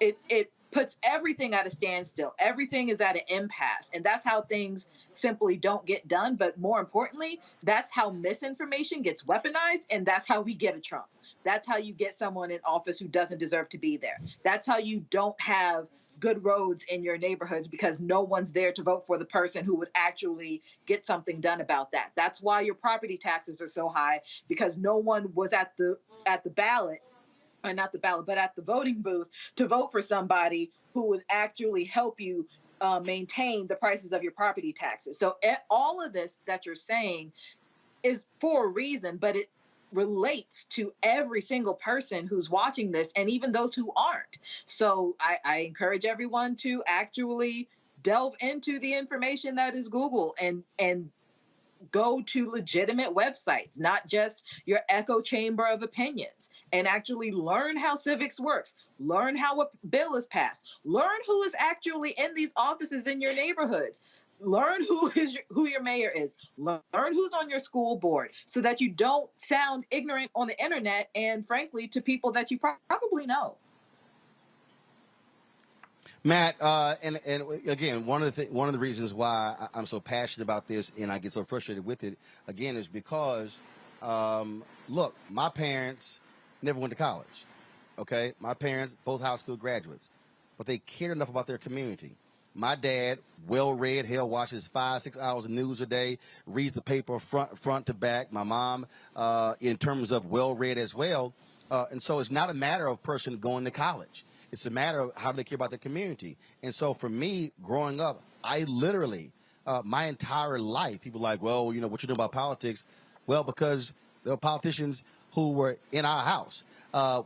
it puts everything at a standstill. Everything is at an impasse. And that's how things simply don't get done. But more importantly, that's how misinformation gets weaponized. And that's how we get a Trump. That's how you get someone in office who doesn't deserve to be there. That's how you don't have good roads in your neighborhoods because no one's there to vote for the person who would actually get something done about that. That's why your property taxes are so high, because no one was at the ballot, or not the ballot, but at the voting booth to vote for somebody who would actually help you maintain the prices of your property taxes. So all of this that you're saying is for a reason, but it relates to every single person who's watching this and even those who aren't. So I encourage everyone to actually delve into the information that is Google and go to legitimate websites, not just your echo chamber of opinions, and actually learn how civics works, learn how a bill is passed, learn who is actually in these offices in your neighborhoods. Learn who your mayor is. Learn who's on your school board so that you don't sound ignorant on the internet and, frankly, to people that you probably know. Matt, and again, one of the reasons why I'm so passionate about this and I get so frustrated with it, again, is because, look, my parents never went to college, okay? My parents, both high school graduates, but they cared enough about their community. My dad, well-read, hell, watches 5-6 hours of news a day, reads the paper front to back. My mom, in terms of well-read as well. And so it's not a matter of person going to college. It's a matter of how they care about their community. And so for me, growing up, I literally, my entire life, people are like, well, you know, what you know about politics? Well, because there were politicians who were in our house.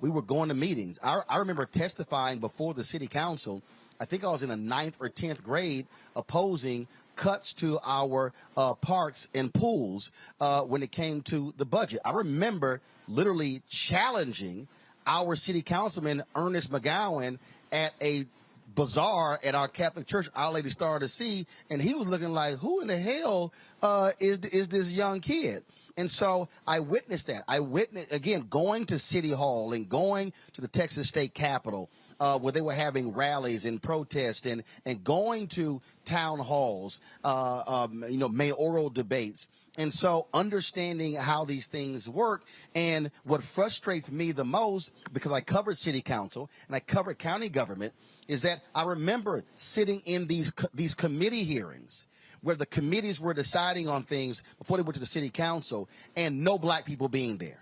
We were going to meetings. I remember testifying before the city council. I think I was in the 9th or 10th grade opposing cuts to our parks and pools when it came to the budget. I remember literally challenging our city councilman, Ernest McGowan, at a bazaar at our Catholic church, Our Lady Star of the Sea, and he was looking like, who in the hell is this young kid? And so I witnessed that. I witnessed, again, going to City Hall and going to the Texas State Capitol, where they were having rallies and protests and going to town halls, mayoral debates. And so understanding how these things work, and what frustrates me the most, because I covered city council and I covered county government, is that I remember sitting in these committee hearings where the committees were deciding on things before they went to the city council and no black people being there.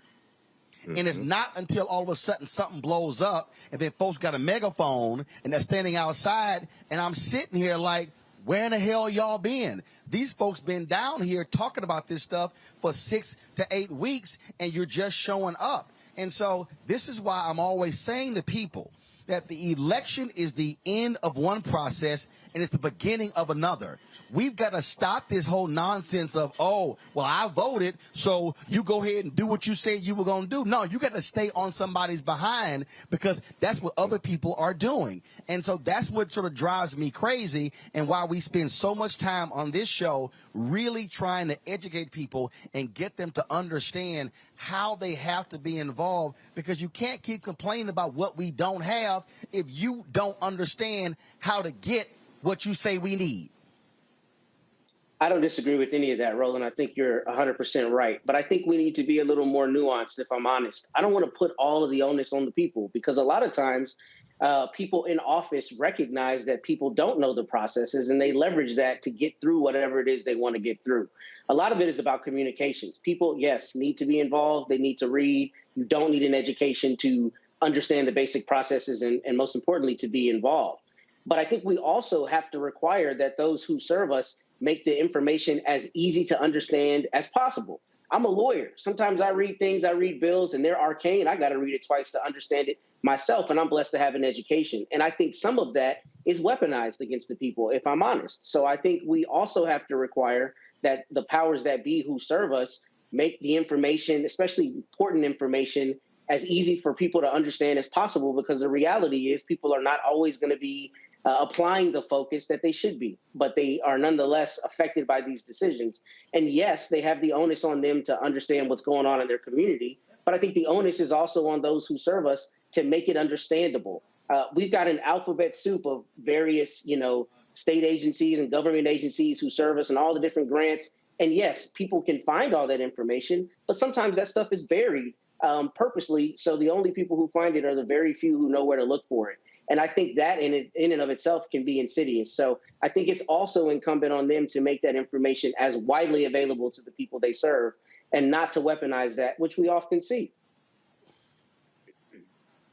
And it's not until all of a sudden something blows up and then folks got a megaphone and they're standing outside and I'm sitting here like, where in the hell y'all been? These folks been down here talking about this stuff for 6 to 8 weeks and you're just showing up. And so this is why I'm always saying to people that the election is the end of one process and it's the beginning of another. We've got to stop this whole nonsense of, oh, well, I voted, so you go ahead and do what you said you were going to do. No, you got to stay on somebody's behind because that's what other people are doing. And so that's what sort of drives me crazy and why we spend so much time on this show really trying to educate people and get them to understand how they have to be involved, because you can't keep complaining about what we don't have if you don't understand how to get what you say we need. I don't disagree with any of that, Roland. I think you're 100% right. But I think we need to be a little more nuanced, if I'm honest. I don't want to put all of the onus on the people, because a lot of times people in office recognize that people don't know the processes and they leverage that to get through whatever it is they want to get through. A lot of it is about communications. People, yes, need to be involved. They need to read. You don't need an education to understand the basic processes and most importantly, to be involved. But I think we also have to require that those who serve us make the information as easy to understand as possible. I'm a lawyer. Sometimes I read things, I read bills, and they're arcane. I got to read it twice to understand it myself, and I'm blessed to have an education. And I think some of that is weaponized against the people, if I'm honest. So I think we also have to require that the powers that be who serve us make the information, especially important information, as easy for people to understand as possible, because the reality is people are not always going to be applying the focus that they should be, but they are nonetheless affected by these decisions. And yes, they have the onus on them to understand what's going on in their community, but I think the onus is also on those who serve us to make it understandable. We've got an alphabet soup of various, state agencies and government agencies who serve us and all the different grants. And yes, people can find all that information, but sometimes that stuff is buried purposely. So the only people who find it are the very few who know where to look for it. And I think that in and of itself can be insidious. So I think it's also incumbent on them to make that information as widely available to the people they serve and not to weaponize that, which we often see.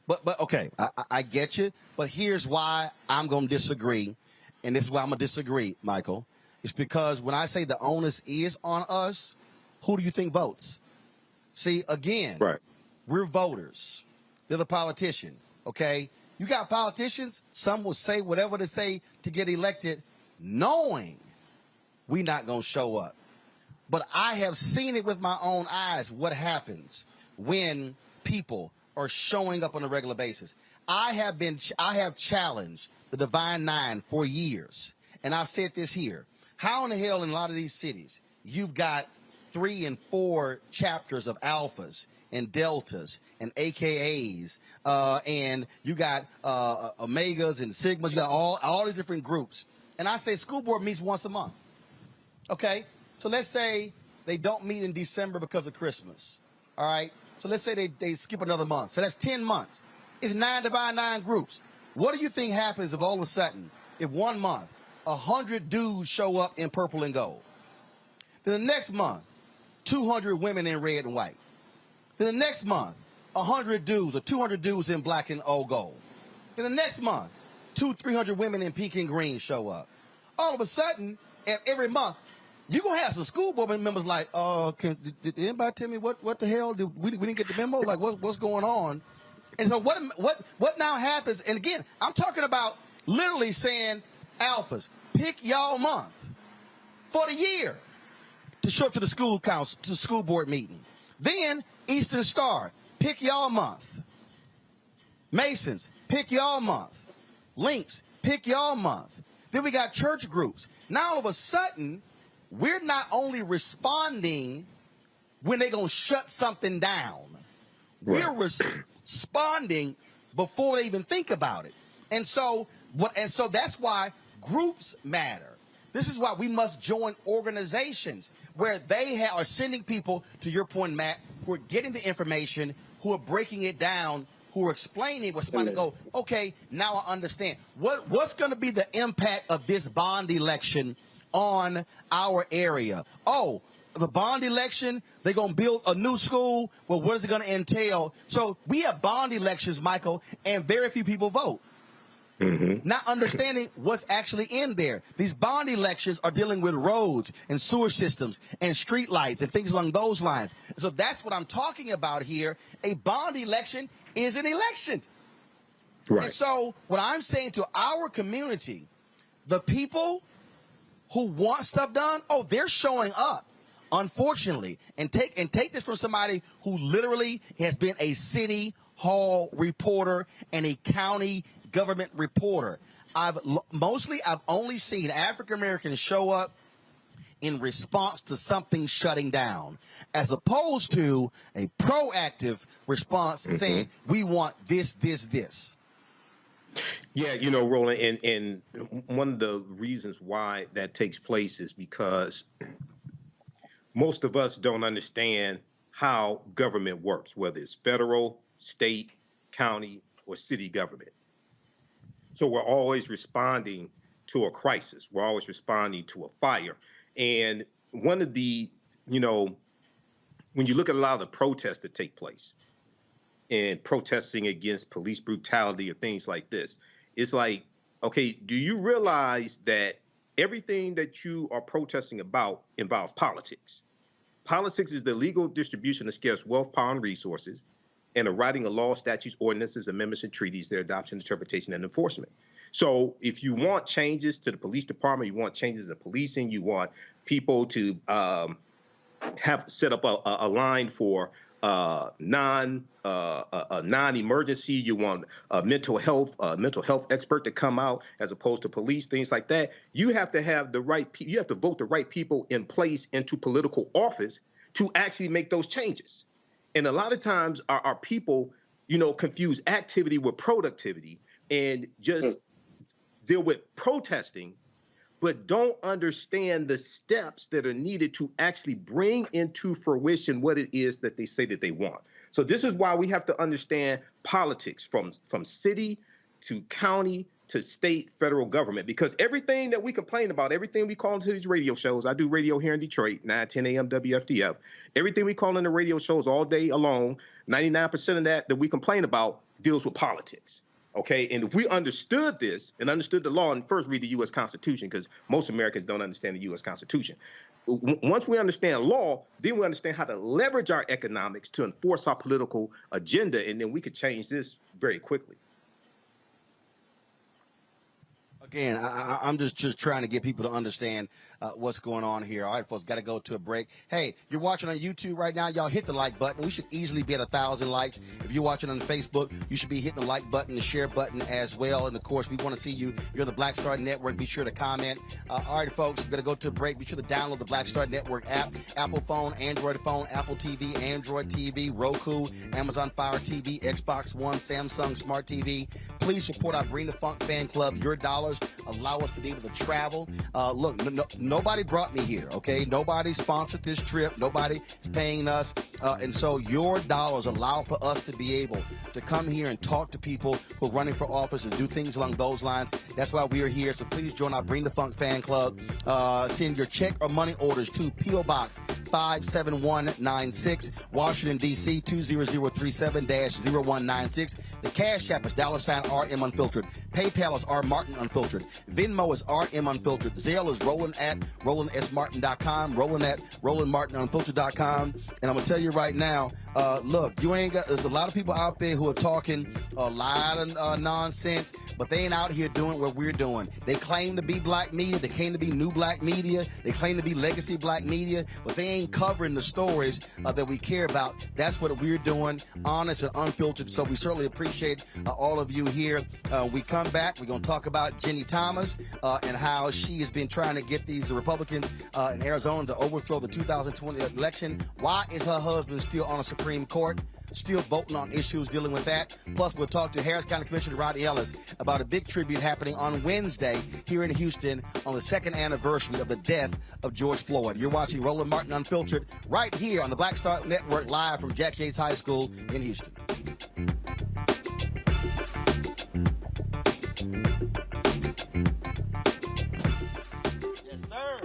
But okay, I get you. But here's why I'm going to disagree. And this is why I'm going to disagree, Michael. It's because when I say the onus is on us, who do you think votes? See, again, right. We're voters. They're the politician, okay? You got politicians, some will say whatever they say to get elected, knowing we're not going to show up. But I have seen it with my own eyes what happens when people are showing up on a regular basis. I have challenged the Divine Nine for years, and I've said this here. How in the hell in a lot of these cities you've got 3 and 4 chapters of alphas and deltas and AKAs, and you got omegas and sigmas, you got all these different groups. And I say school board meets once a month. Okay? So let's say they don't meet in December because of Christmas. All right? So let's say they skip another month. So that's 10 months. It's 9 divided 9 groups. What do you think happens if all of a sudden, if 1 month, 100 dudes show up in purple and gold? Then the next month, 200 women in red and white. Then the next month, 100 dudes or 200 dudes in black and old gold. Then the next month, 200-300 women in pink and green show up. All of a sudden, every month, you're going to have some school board members like, did anybody tell me what the hell? We didn't get the memo? Like, what's going on? And so what now happens? And again, I'm talking about literally saying, alphas, pick y'all month for the year to show up to the school council, to the school board meeting. Then Eastern Star, pick y'all month. Masons, pick y'all month. Links, pick y'all month. Then we got church groups. Now all of a sudden, we're not only responding when they're going to shut something down. Right. We're responding before they even think about it. And so that's why groups matter. This is why we must join organizations where they are sending people, to your point, Matt, who are getting the information, who are breaking it down, who are explaining what's going to go, okay, now I understand. What's going to be the impact of this bond election on our area? Oh, the bond election, they're going to build a new school. Well, what is it going to entail? So we have bond elections, Michael, and very few people vote. Mm-hmm. Not understanding what's actually in there. These bond elections are dealing with roads and sewer systems and street lights and things along those lines. So that's what I'm talking about here. A bond election is an election. Right. And so what I'm saying to our community, the people who want stuff done, they're showing up, unfortunately. And take this from somebody who literally has been a city hall reporter and a county government reporter. I've only seen African Americans show up in response to something shutting down, as opposed to a proactive response saying, we want this. Yeah, Roland, and one of the reasons why that takes place is because most of us don't understand how government works, whether it's federal, state, county, or city government. So we're always responding to a crisis. We're always responding to a fire. And one of the, when you look at a lot of the protests that take place and protesting against police brutality or things like this, it's like, okay, do you realize that everything that you are protesting about involves politics? Politics is the legal distribution of scarce wealth, power, and resources, and the writing of laws, statutes, ordinances, amendments, and treaties, their adoption, interpretation, and enforcement. So if you want changes to the police department, you want changes to policing, you want people to have set up a line for non-emergency, you want a mental health expert to come out as opposed to police, things like that. You have to have the right people, you have to vote the right people in place into political office to actually make those changes. And a lot of times our people, confuse activity with productivity and just deal with protesting, but don't understand the steps that are needed to actually bring into fruition what it is that they say that they want. So this is why we have to understand politics from city to county to state, federal government, because everything that we complain about, everything we call into these radio shows, I do radio here in Detroit, 9:10 a.m. WFDF, everything we call in the radio shows all day long, 99% of that we complain about deals with politics. Okay, and if we understood this and understood the law, and first read the U.S. Constitution, because most Americans don't understand the U.S. Constitution. Once we understand law, then we understand how to leverage our economics to enforce our political agenda, and then we could change this very quickly. Again, I'm just trying to get people to understand what's going on here. All right, folks, got to go to a break. Hey, you're watching on YouTube right now. Y'all hit the like button. We should easily be at 1,000 likes. If you're watching on Facebook, you should be hitting the like button, the share button as well. And, of course, we want to see you. You're on the Black Star Network. Be sure to comment. All right, folks, we're going to go to a break. Be sure to download the Black Star Network app. Apple phone, Android phone, Apple TV, Android TV, Roku, Amazon Fire TV, Xbox One, Samsung Smart TV. Please support our Bring the Funk fan club. Your dollars allow us to be able to travel. Look, nobody brought me here, okay? Nobody sponsored this trip. Nobody is paying us. And so your dollars allow for us to be able to come here and talk to people who are running for office and do things along those lines. That's why we are here. So please join our Bring the Funk fan club. Send your check or money orders to P.O. Box 57196, Washington, D.C. 20037-0196. The Cash App is $RM Unfiltered. PayPal is R Martin Unfiltered. Venmo is RM Unfiltered. Zelle is Roland at RolandSMartin.com. Roland at RolandMartinUnfiltered.com. And I'm going to tell you right now, look, there's a lot of people out there who are talking a lot of nonsense, but they ain't out here doing what we're doing. They claim to be black media. They claim to be new black media. They claim to be legacy black media, but they ain't covering the stories that we care about. That's what we're doing, honest and unfiltered. So we certainly appreciate all of you here. We come back. We're going to talk about Jenny Thomas and how she has been trying to get these Republicans in Arizona to overthrow the 2020 election. Why is her husband still on the Supreme Court? Still voting on issues dealing with that. Plus, we'll talk to Harris County Commissioner Rodney Ellis about a big tribute happening on Wednesday here in Houston on the 2nd anniversary of the death of George Floyd. You're watching Roland Martin Unfiltered right here on the Black Star Network, live from Jack Yates High School in Houston. Yes, sir.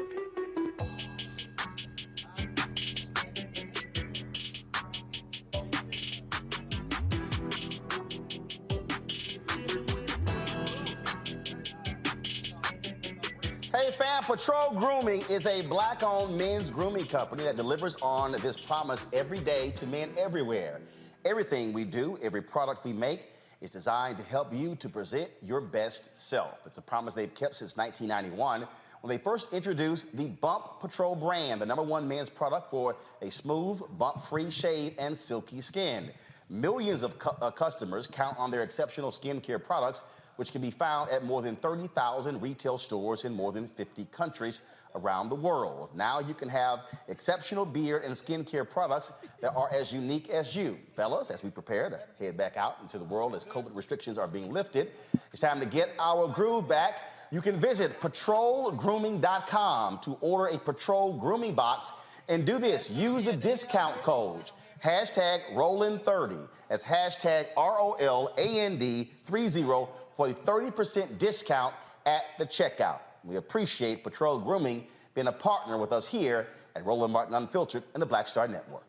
Hey fam, Patrol Grooming is a black-owned men's grooming company that delivers on this promise every day to men everywhere. Everything we do, every product we make is designed to help you to present your best self. It's a promise they've kept since 1991 when they first introduced the Bump Patrol brand, the #1 men's product for a smooth, bump-free shave and silky skin. Millions of customers count on their exceptional skincare products, which can be found at more than 30,000 retail stores in more than 50 countries around the world. Now you can have exceptional beard and skincare products that are as unique as you. Fellas, as we prepare to head back out into the world as COVID restrictions are being lifted, it's time to get our groove back. You can visit patrolgrooming.com to order a Patrol Grooming Box and do this. Use the discount code #Roland30. That's #ROLAND30 for a 30% discount at the checkout. We appreciate Patrol Grooming being a partner with us here at Roland Martin Unfiltered and the Black Star Network.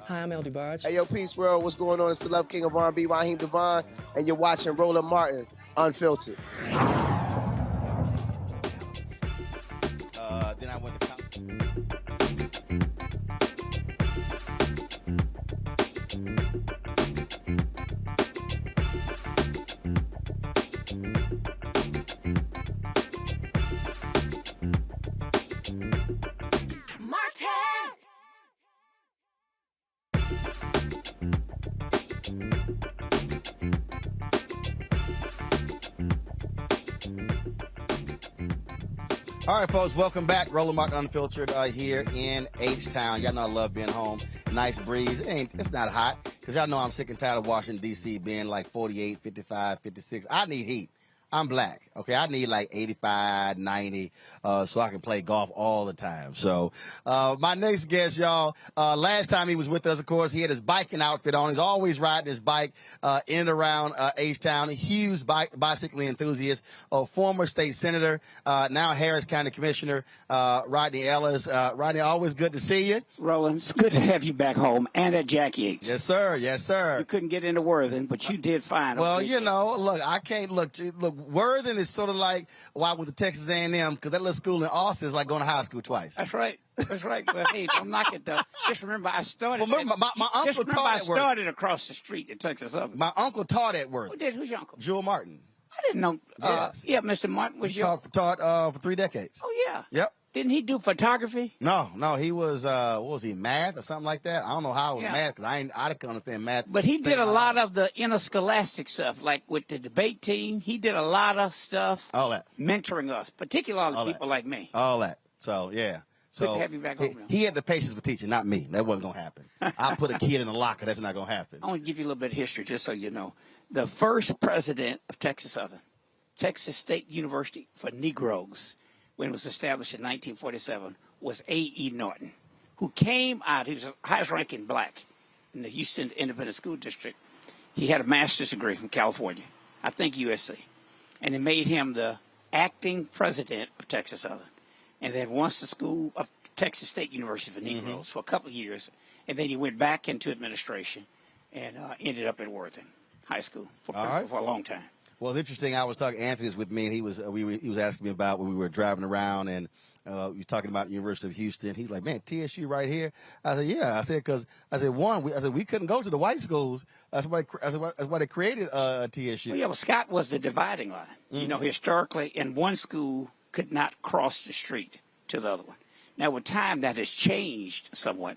Hi, I'm LD Barge. Hey, yo, Peace World. What's going on? It's the Love King of R&B, Raheem Devon, and you're watching Roland Martin Unfiltered. Then I went to All right, folks, welcome back. Roland Martin Unfiltered here in H-Town. Y'all know I love being home. Nice breeze. It's not hot because y'all know I'm sick and tired of Washington, D.C. being like 48, 55, 56. I need heat. I'm black, okay? I need like 85, 90 so I can play golf all the time. So my next guest, y'all, last time he was with us, of course, he had his biking outfit on. He's always riding his bike in and around H-Town. A huge bicycling enthusiast, former state senator, now Harris County Commissioner, Rodney Ellis. Rodney, always good to see you. Roland, it's good to have you back home and at Jack Yates. Yes, sir. Yes, sir. You couldn't get into Worthing, but you did fine. Well, you know, look, I can't look. Worthing is sort of like why with the Texas A&M, because that little school in Austin is like going to high school twice. That's right. That's right. But hey, don't knock it though. Just remember, I started. Well, my uncle taught at Worthing. I started across the street at Texas Southern. My uncle taught at Worthing. Who did? Who's your uncle? Jewel Martin. I didn't know. Yes. Yeah, Mr. Martin was your. Taught for 3 decades. Oh yeah. Yep. Didn't he do photography? No, he was what was he, math or something like that? I don't know how it was math because I didn't understand math. But he did a lot of the interscholastic stuff, like with the debate team. He did a lot of stuff. All that. Mentoring us, particularly All people like me. All that. So, yeah. So Good to have you back home now. He had the patience for teaching, not me. That wasn't going to happen. I put a kid in a locker. That's not going to happen. I want to give you a little bit of history just so you know. The first president of Texas Southern, Texas State University for Negroes, when it was established in 1947, was A.E. Norton, who came out. He was the highest ranking black in the Houston Independent School District. He had a master's degree from California, I think USC. And it made him the acting president of Texas Southern. And then once the school of Texas State University for Negroes for a couple of years. And then he went back into administration and ended up at Worthing High School for a long time. Well, it's interesting. I was talking. Anthony was with me, and he was asking me about when we were driving around, and we were talking about University of Houston. He's like, "Man, TSU right here." I said, "Yeah." I said, "Because we couldn't go to the white schools. That's why they created TSU." Well, yeah, Scott was the dividing line. You know, historically, and one school could not cross the street to the other one. Now, with time, that has changed somewhat,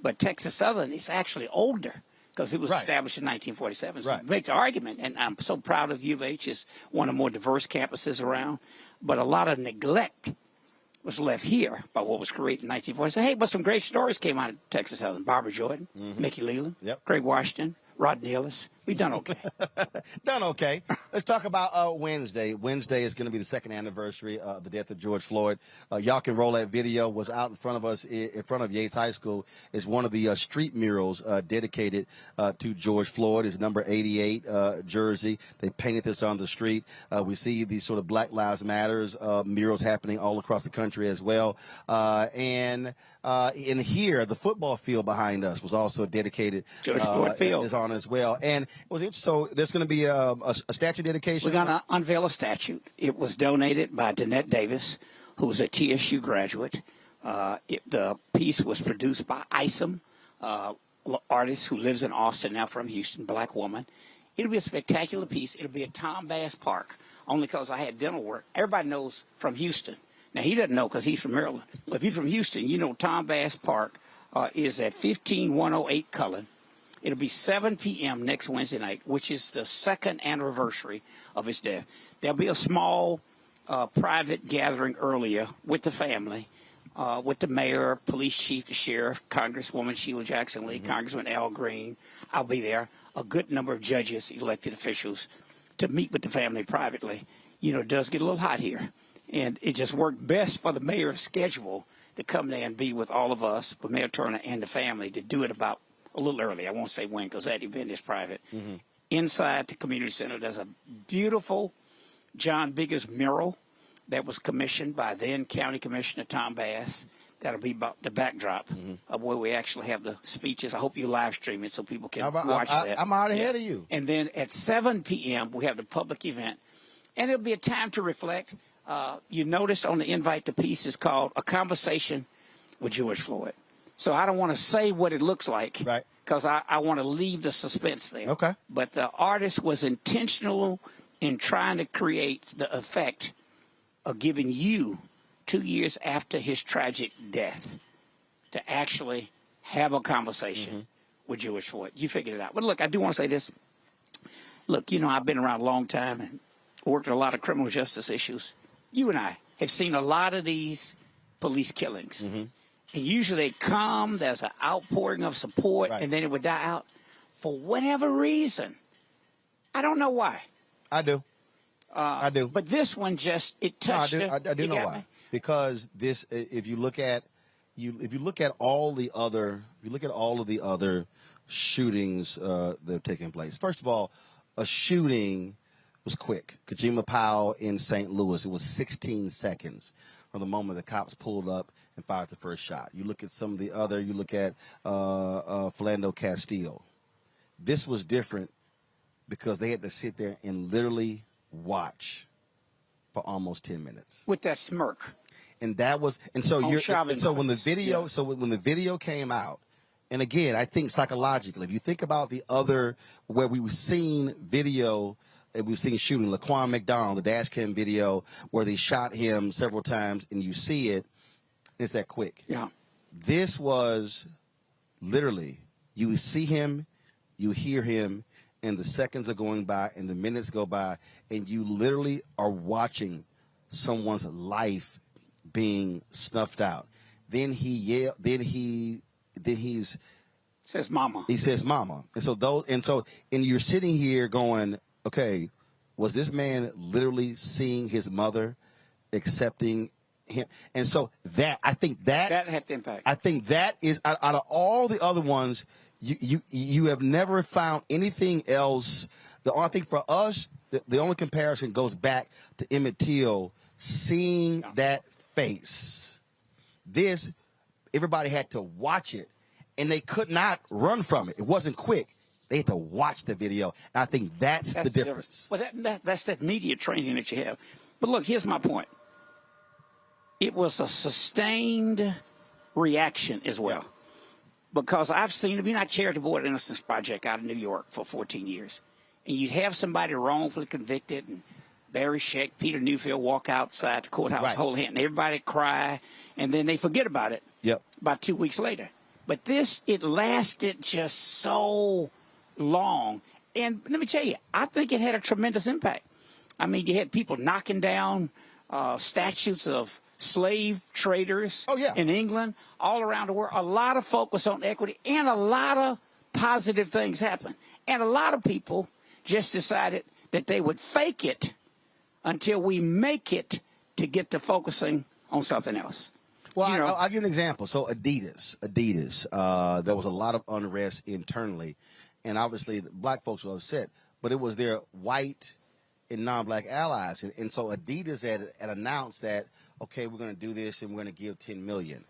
but Texas Southern is actually older, because it was established in 1947. So make the argument, and I'm so proud of U of H. It's one of the more diverse campuses around, but a lot of neglect was left here by what was created in 1947. Hey, but some great stories came out of Texas Southern. Barbara Jordan, Mickey Leland, Craig Washington, Rodney Ellis. We've done okay. Done okay. Let's talk about Wednesday. Wednesday is going to be the second anniversary of the death of George Floyd. Y'all can roll that video. Was out in front of us, in front of Yates High School. It's one of the street murals dedicated to George Floyd. It's number 88 jersey. They painted this on the street. We see these sort of Black Lives Matters murals happening all across the country as well. And in here, the football field behind us was also dedicated. George Floyd Field is on as well. And so there's going to be a statue dedication? We're going to unveil a statue. It was donated by Danette Davis, who's a TSU graduate. The piece was produced by Isom, artist who lives in Austin, now from Houston, black woman. It'll be a spectacular piece. It'll be at Tom Bass Park, only because I had dental work. Everybody knows from Houston. Now, he doesn't know because he's from Maryland. But if you're from Houston, you know Tom Bass Park is at 15108 Cullen. It'll be 7 p.m. next Wednesday night, which is the second anniversary of his death. There'll be a small private gathering earlier with the family, with the mayor, police chief, the sheriff, Congresswoman Sheila Jackson-Lee, Congressman Al Green. I'll be there. A good number of judges, elected officials, to meet with the family privately. You know, it does get a little hot here. And it just worked best for the mayor's schedule to come there and be with all of us, with Mayor Turner and the family, to do it about a little early. I won't say when because that event is private. Inside the community center, there's a beautiful John Biggers mural that was commissioned by then County Commissioner Tom Bass. That'll be about the backdrop of where we actually have the speeches. I hope you live stream it so people can watch that. I'm out ahead of you. And then at 7 p.m., we have the public event. And it'll be a time to reflect. You notice on the invite, the piece is called A Conversation with George Floyd. So I don't want to say what it looks like because I want to leave the suspense there. Okay. But the artist was intentional in trying to create the effect of giving you 2 years after his tragic death to actually have a conversation with George Floyd. You figured it out. But look, I do want to say this. Look, you know, I've been around a long time and worked on a lot of criminal justice issues. You and I have seen a lot of these police killings. And usually they come, there's an outpouring of support, and then it would die out. For whatever reason, I don't know why. I do. But this one just, it touched I do know why. Because this, if you look at all the other shootings that have taken place. First of all, a shooting was quick. Kajima Powell in St. Louis, it was 16 seconds from the moment the cops pulled up and fired the first shot. You look at some of the other, you look at Philando Castile. This was different because they had to sit there and literally watch for almost 10 minutes. With that smirk. And that was, and so when the video came out, and again, I think psychologically, if you think about the other, where we've seen video, and we've seen shooting, Laquan McDonald, the dash cam video, where they shot him several times, and you see it, It's that quick. Yeah. This was literally, you see him, you hear him, and the seconds are going by and the minutes go by, and you literally are watching someone's life being snuffed out. Then he says mama. He says mama. And you're sitting here going, okay, was this man literally seeing his mother accepting him? And so I think that had the impact. I think that is out of all the other ones, you have never found anything else. I think for us, the only comparison goes back to Emmett Till seeing that face. This, everybody had to watch it, and they could not run from it. It wasn't quick. They had to watch the video, and I think that's the difference. Well, that's that media training that you have. But look, here's my point. It was a sustained reaction as well. Because I've seen it. I chaired the Board Innocence Project out of New York for 14 years. And you'd have somebody wrongfully convicted, and Barry Scheck, Peter Newfield walk outside the courthouse, hold hand, and everybody cry, and then they forget about it about 2 weeks later. But this, it lasted just so long. And let me tell you, I think it had a tremendous impact. I mean, you had people knocking down statues of slave traders in England, all around the world. A lot of focus on equity, and a lot of positive things happened. And a lot of people just decided that they would fake it until we make it to get to focusing on something else. Well, I'll give you an example. So Adidas, there was a lot of unrest internally, and obviously the black folks were upset, but it was their white and non-black allies. And so Adidas had announced that, okay, we're going to do this and we're going to give $10 million.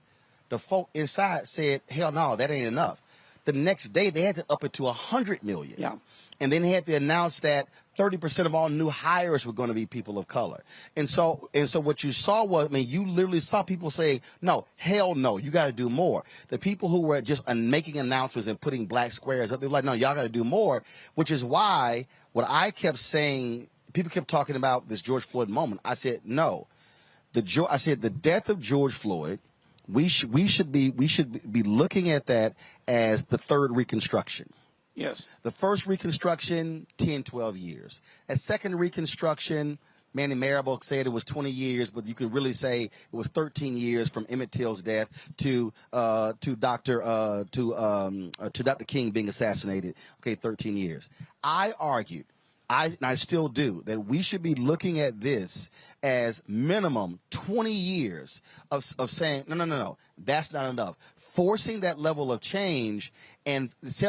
The folk inside said, hell no, that ain't enough. The next day they had to up it to $100 million. Yeah. And then they had to announce that 30% of all new hires were going to be people of color. And so what you saw was, you literally saw people say, no, hell no, you got to do more. The people who were just making announcements and putting black squares up, they were like, no, y'all got to do more, which is why what I kept saying, people kept talking about this George Floyd moment. I said, no. I said the death of George Floyd, we should be looking at that as the third Reconstruction. Yes. The first Reconstruction, 10, 12 years. At second Reconstruction, Manny Marable said it was 20 years, but you can really say it was 13 years from Emmett Till's death to Dr. King being assassinated. Okay, 13 years. I argued, and I still do, that we should be looking at this as minimum 20 years of saying, no, that's not enough. Forcing that level of change and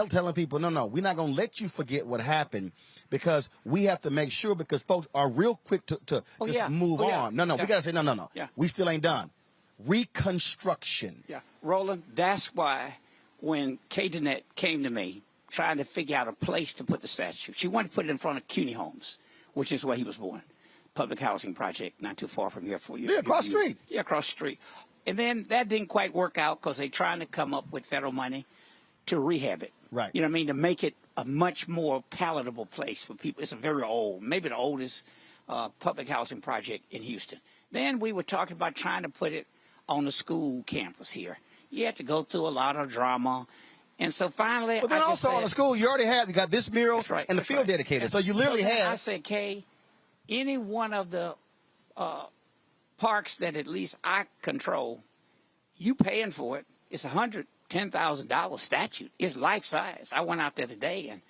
telling people, no, we're not going to let you forget what happened, because we have to make sure, because folks are real quick to move on. No, we got to say, no. Yeah. We still ain't done. Reconstruction. Yeah. Roland, that's why when Kay Dennett came to me trying to figure out a place to put the statue, she wanted to put it in front of CUNY Homes, which is where he was born. Public housing project not too far from here for you. Yeah, across the street. Yeah, across the street. And then that didn't quite work out because they're trying to come up with federal money to rehab it. Right. You know what I mean? To make it a much more palatable place for people. It's a very old, maybe the oldest public housing project in Houston. Then we were talking about trying to put it on the school campus here. You had to go through a lot of drama. And so finally, But then also on the school, you got this mural and the field dedicated. So you literally have. I said, Kay, any one of the parks that at least I control, you paying for it. It's $110,000 statue. It's life size. I went out there today, and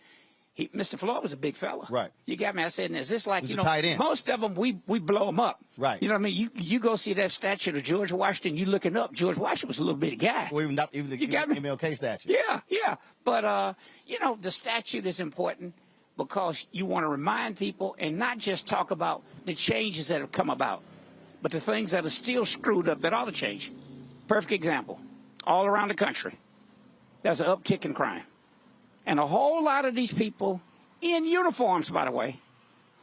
Mr. Floyd was a big fella. Right. You got me. I said, is this like, tight end. most of them we blow them up. Right. You know what I mean? You go see that statue of George Washington, you looking up. George Washington was a little bitty guy. Or even the MLK statue. Yeah. But, the statute is important because you want to remind people and not just talk about the changes that have come about, but the things that are still screwed up that ought to change. Perfect example. All around the country, there's an uptick in crime. And a whole lot of these people, in uniforms, by the way,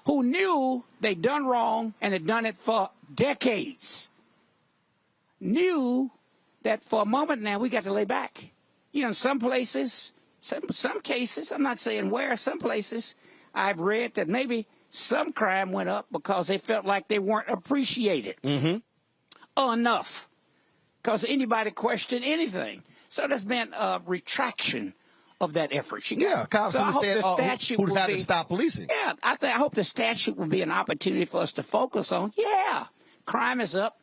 who knew they'd done wrong and had done it for decades, knew that for a moment now we got to lay back. In some places, some cases, I'm not saying where, some places, I've read that maybe some crime went up because they felt like they weren't appreciated enough. because anybody question anything. So there's been a retraction of that effort. Yeah, so I hope the statute who will decided be, to stop policing. Yeah, I hope the statute will be an opportunity for us to focus on, yeah, crime is up,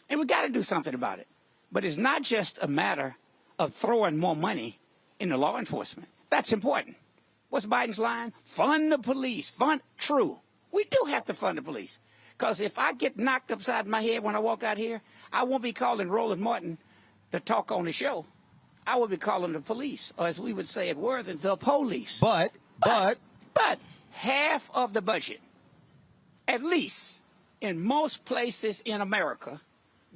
and we got to do something about it. But it's not just a matter of throwing more money into law enforcement. That's important. What's Biden's line? Fund the police. True. We do have to fund the police. Because if I get knocked upside my head when I walk out here, I won't be calling Roland Martin to talk on the show. I will be calling the police, or as we would say at Worthing, the police. But half of the budget, at least in most places in America,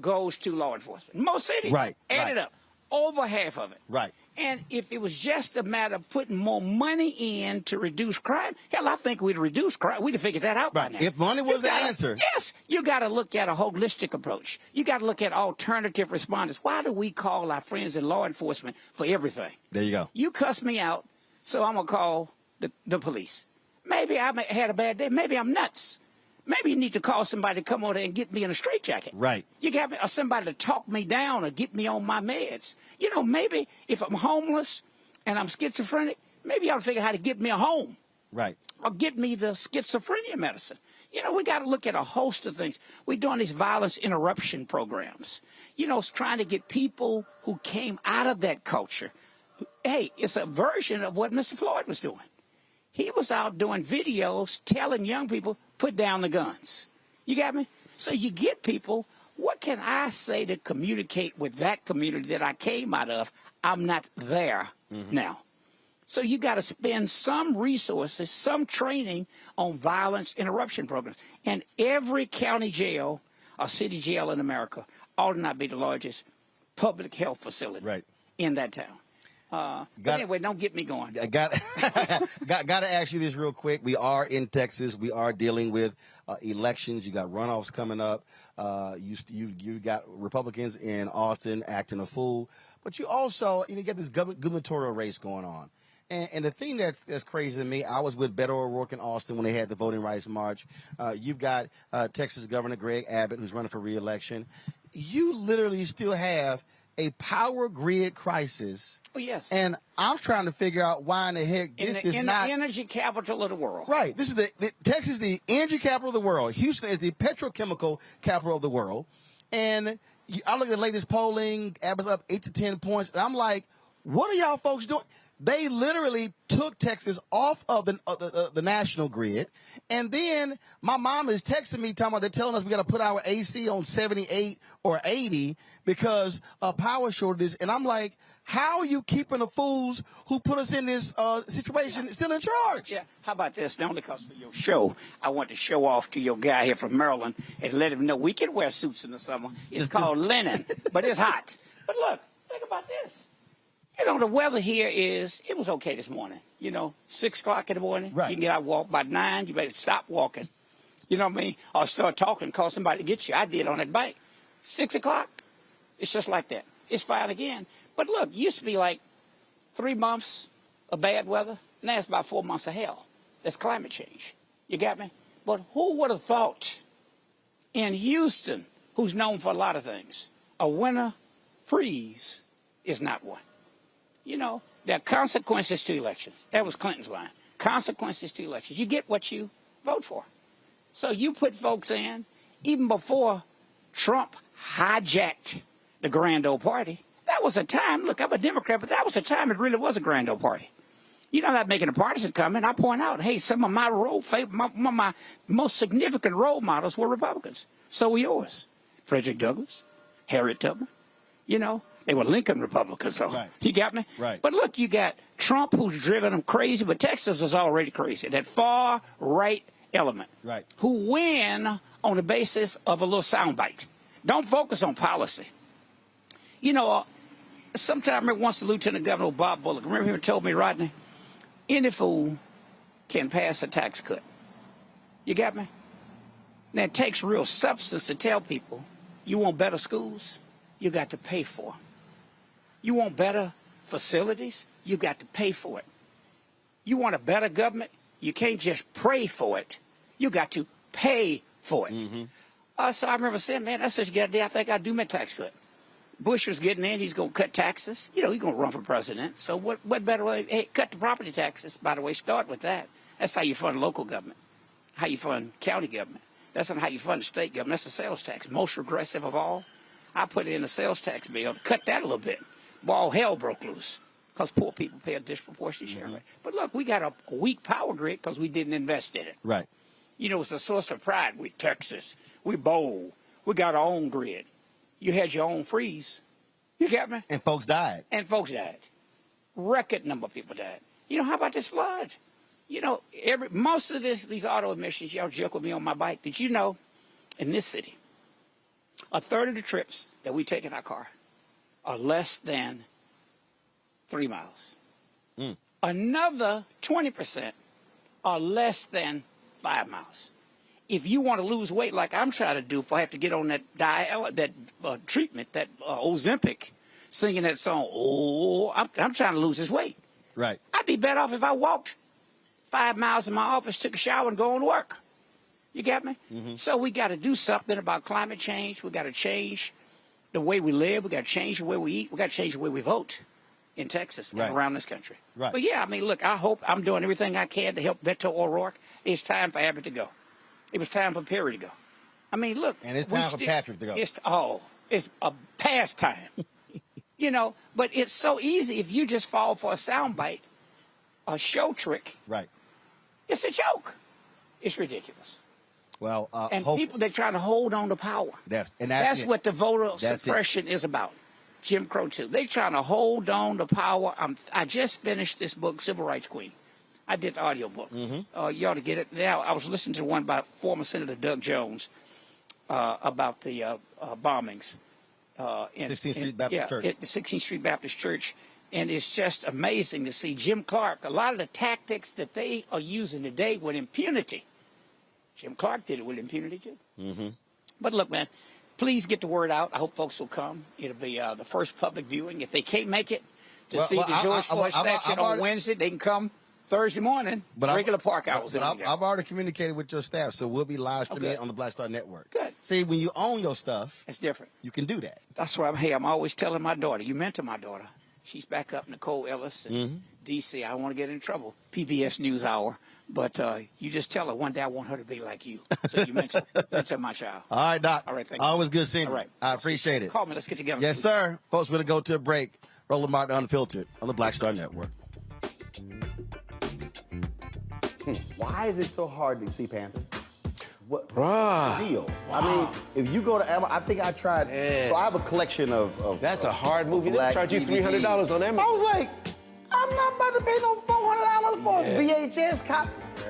goes to law enforcement. Most cities, add it up, over half of it. Right. And if it was just a matter of putting more money in to reduce crime, hell, I think we'd reduce crime. We'd have figured that out by now. If money was the answer. Yes, you got to look at a holistic approach. You got to look at alternative responders. Why do we call our friends in law enforcement for everything? There you go. You cuss me out, so I'm going to call the police. Maybe I had a bad day. Maybe I'm nuts. Maybe you need to call somebody to come over there and get me in a straitjacket. Right. You got me, or somebody to talk me down or get me on my meds. You know, maybe if I'm homeless and I'm schizophrenic, maybe I'll figure out how to get me a home. Right. Or get me the schizophrenia medicine. You know, we got to look at a host of things. We're doing these violence interruption programs. You know, it's trying to get people who came out of that culture. Hey, it's a version of what Mr. Floyd was doing. He was out doing videos telling young people, put down the guns. You got me? So you get people, what can I say to communicate with that community that I came out of? I'm not there now. So you got to spend some resources, some training on violence interruption programs. And every county jail or city jail in America ought to not be the largest public health facility in that town. But anyway, don't get me going. I got to ask you this real quick. We are in Texas. We are dealing with elections. You got runoffs coming up. You got Republicans in Austin acting a fool. But you also you get this gubernatorial race going on. And the thing that's crazy to me, I was with Beto O'Rourke in Austin when they had the voting rights march. You've got Texas Governor Greg Abbott, who's running for re-election. You literally still have a power grid crisis. Oh, yes. And I'm trying to figure out why in the heck this is not the energy capital of the world. Right. This is Texas is the energy capital of the world. Houston is the petrochemical capital of the world. And I look at the latest polling, Abbott's up 8 to 10 points, and I'm like, what are y'all folks doing? They literally took Texas off of the national grid. And then my mom is texting me, they're telling us we got to put our AC on 78 or 80 because of power shortages. And I'm like, how are you keeping the fools who put us in this situation still in charge? Yeah. How about this? Not only because for your show, I want to show off to your guy here from Maryland and let him know we can wear suits in the summer. It's called linen, but it's hot. But look, think about this. You know, the weather here it was okay this morning. 6 o'clock in the morning. Right. You can get out and walk by 9. You better stop walking. You know what I mean? Or start talking, call somebody to get you. I did on that bike. 6 o'clock, it's just like that. It's fine again. But look, it used to be like 3 months of bad weather. Now it's about 4 months of hell. That's climate change. You got me? But who would have thought in Houston, who's known for a lot of things, a winter freeze is not one? There are consequences to elections. That was Clinton's line. Consequences to elections. You get what you vote for. So you put folks in, even before Trump hijacked the grand old party, that was a time, look, I'm a Democrat, but that was a time it really was a grand old party. I'm not making a partisan comment. I point out, hey, some of my my most significant role models were Republicans. So were yours. Frederick Douglass, Harriet Tubman, They were Lincoln Republicans, so you got me? Right. But look, you got Trump, who's driven them crazy, but Texas was already crazy. That far right element, who win on the basis of a little soundbite. Don't focus on policy. Sometime I remember once the Lieutenant Governor Bob Bullock, remember him told me, Rodney, any fool can pass a tax cut. You got me? Now, it takes real substance to tell people, you want better schools, you got to pay for them. You want better facilities? You got to pay for it. You want a better government? You can't just pray for it. You got to pay for it. So I remember saying, man, that's such a good idea. I think I'll do my tax cut. Bush was getting in. He's going to cut taxes. You know, he's going to run for president. So what better way? Hey, cut the property taxes, by the way. Start with that. That's how you fund local government, how you fund county government. That's not how you fund the state government. That's the sales tax, most regressive of all. I put it in the sales tax bill to cut that a little bit. Well, all hell broke loose because poor people pay a disproportionate share of it. But look, we got a weak power grid because we didn't invest in it. Right. You know, it's a source of pride. We Texas. We bold. We got our own grid. You had your own freeze. You got me? And folks died. Record number of people died. You know, how about this flood? You know, most of these auto emissions, y'all joke with me on my bike. Did you know, in this city, a third of the trips that we take in our car are less than 3 miles. Another 20% are less than 5 miles. If you want to lose weight like I'm trying to do, if I have to get on that treatment, that Ozempic, singing that song, I'm trying to lose this weight. Right. I'd be better off if I walked 5 miles in my office, took a shower, and go on to work. You got me? So we got to do something about climate change. We got to change the way we live. We got to change the way we eat. We got to change the way we vote in Texas and around this country. Right. But yeah, I mean, look, I hope I'm doing everything I can to help Beto O'Rourke. It's time for Abbott to go. It was time for Perry to go. I mean, look. And it's time for Patrick to go. It's a pastime. You know, but it's so easy if you just fall for a soundbite, a show trick. Right. It's a joke. It's ridiculous. Well, and people, they're trying to hold on to power. That's what the voter suppression is about. Jim Crow too. They're trying to hold on to power. I just finished this book, Civil Rights Queen. I did the audio book. You ought to get it. Now, I was listening to one by former Senator Doug Jones about the bombings. 16th Street Baptist Church. At the 16th Street Baptist Church. And it's just amazing to see Jim Clarke, a lot of the tactics that they are using today with impunity. Jim Clarke did it with impunity too. But look, man, please get the word out. I hope folks will come. It'll be the first public viewing. If they can't make it to see the George Floyd statue on Wednesday, they can come Thursday morning, regular park hours. I've already communicated with your staff, so we'll be live streaming it on the Black Star Network. Good. See, when you own your stuff, it's different. You can do that. That's why I'm always telling my daughter, you mentor my daughter. She's back up, Nicole Ellis in D.C. I don't want to get in trouble. PBS NewsHour. But you just tell her one day I want her to be like you. So you mentor my child. All right, Doc. All right, thank you. Always good seeing you. All right. I appreciate it. Call me. Let's get together. Yes, sir. Folks, we're going to go to a break. Roland Martin Unfiltered on the Black Star Network. Why is it so hard to see Panther? What's the deal? Wow. I mean, if you go to Amazon, I think I tried. So I have a collection of That's a hard movie. They charge you DVDs. $300 on Amazon. I was like, I'm not about to pay no $400 for a VHS copy.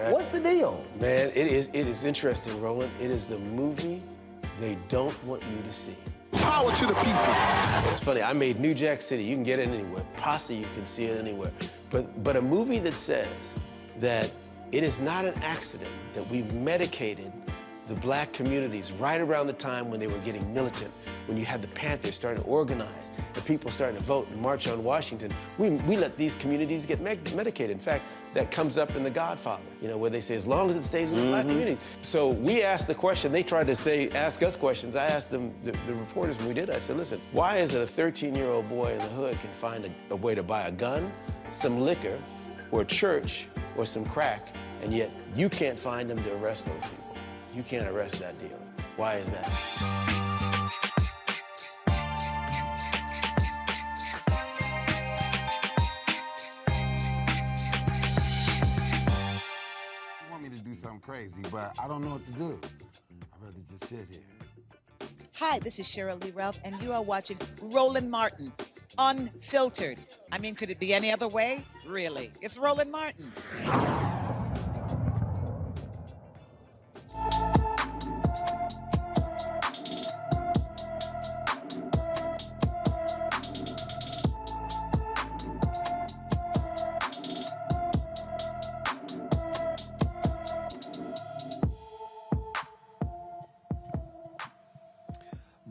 What's the deal? Man, it is interesting, Roland. It is the movie they don't want you to see. Power to the people. It's funny. I made New Jack City. You can get it anywhere. Pasta, you can see it anywhere. But a movie that says that it is not an accident that we medicated the black communities right around the time when they were getting militant, when you had the Panthers starting to organize, the people starting to vote and march on Washington. We let these communities get medicated. In fact, that comes up in The Godfather, you know, where they say, as long as it stays in the black communities. So we asked the question, they tried to ask us questions. I asked them, the reporters when we did, I said, listen, why is it a 13-year-old boy in the hood can find a way to buy a gun, some liquor, or a church, or some crack, and yet you can't find them to arrest those people? You can't arrest that dealer. Why is that? You want me to do something crazy, but I don't know what to do. I'd rather just sit here. Hi, this is Cheryl Lee Ralph, and you are watching Roland Martin, Unfiltered. I mean, could it be any other way? Really? It's Roland Martin.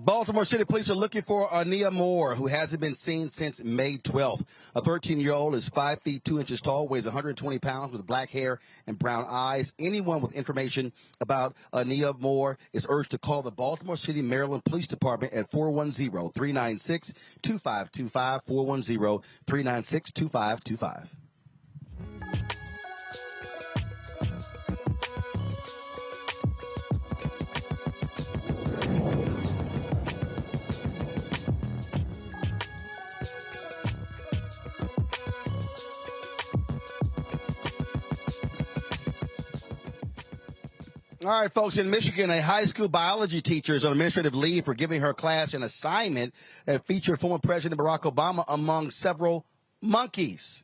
Baltimore City Police are looking for Ania Moore, who hasn't been seen since May 12th. A 13-year-old is 5 feet 2 inches tall, weighs 120 pounds, with black hair and brown eyes. Anyone with information about Ania Moore is urged to call the Baltimore City, Maryland Police Department at 410-396-2525, 410-396-2525. All right, folks, in Michigan, a high school biology teacher is on administrative leave for giving her class an assignment that featured former President Barack Obama among several monkeys.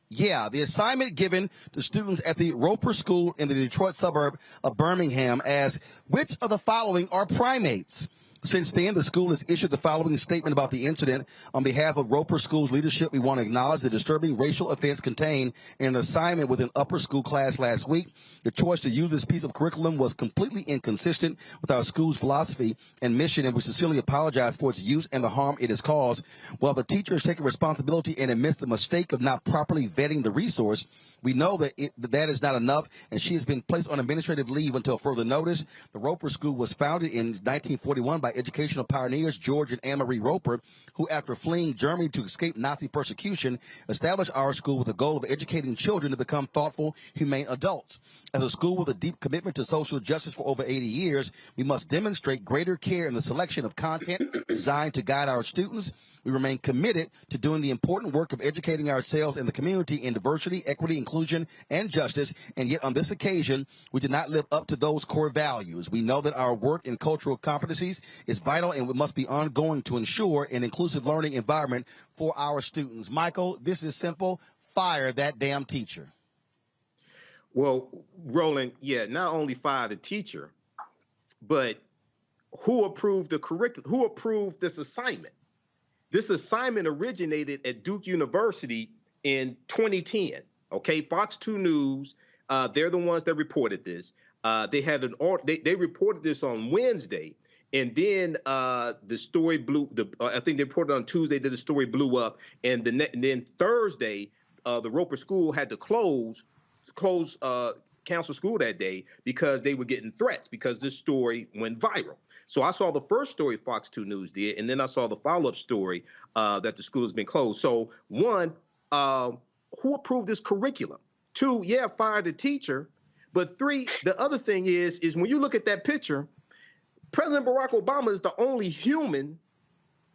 Yeah, the assignment given to students at the Roper School in the Detroit suburb of Birmingham as, which of the following are primates? Since then, the school has issued the following statement about the incident. On behalf of Roper School's leadership, we want to acknowledge the disturbing racial offense contained in an assignment with an upper school class last week. The choice to use this piece of curriculum was completely inconsistent with our school's philosophy and mission, and we sincerely apologize for its use and the harm it has caused. While the teacher has taken responsibility and admits the mistake of not properly vetting the resource, we know that that is not enough, and she has been placed on administrative leave until further notice. The Roper School was founded in 1941 by educational pioneers George and Anne-Marie Roper, who, after fleeing Germany to escape Nazi persecution, established our school with the goal of educating children to become thoughtful, humane adults. As a school with a deep commitment to social justice for over 80 years, we must demonstrate greater care in the selection of content designed to guide our students. We remain committed to doing the important work of educating ourselves and the community in diversity, equity, inclusion, and justice, and yet on this occasion, we did not live up to those core values. We know that our work in cultural competencies is vital, and it must be ongoing to ensure an inclusive learning environment for our students. Michael, this is simple. Fire that damn teacher. Well, Roland, yeah, not only fire the teacher, but who approved the curriculum? Who approved this assignment? This assignment originated at Duke University in 2010. Okay, Fox 2 News, they're the ones that reported this. They had they reported this on Wednesday, and then the story blew. I think they reported on Tuesday that the story blew up, and then Thursday, the Roper School had to cancel school that day because they were getting threats because this story went viral. So I saw the first story Fox 2 News did, and then I saw the follow-up story that the school has been closed. So one, who approved this curriculum? Two, yeah, fire the teacher. But three, the other thing is when you look at that picture, President Barack Obama is the only human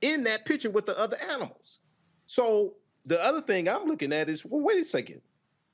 in that picture with the other animals. So the other thing I'm looking at is, well, wait a second.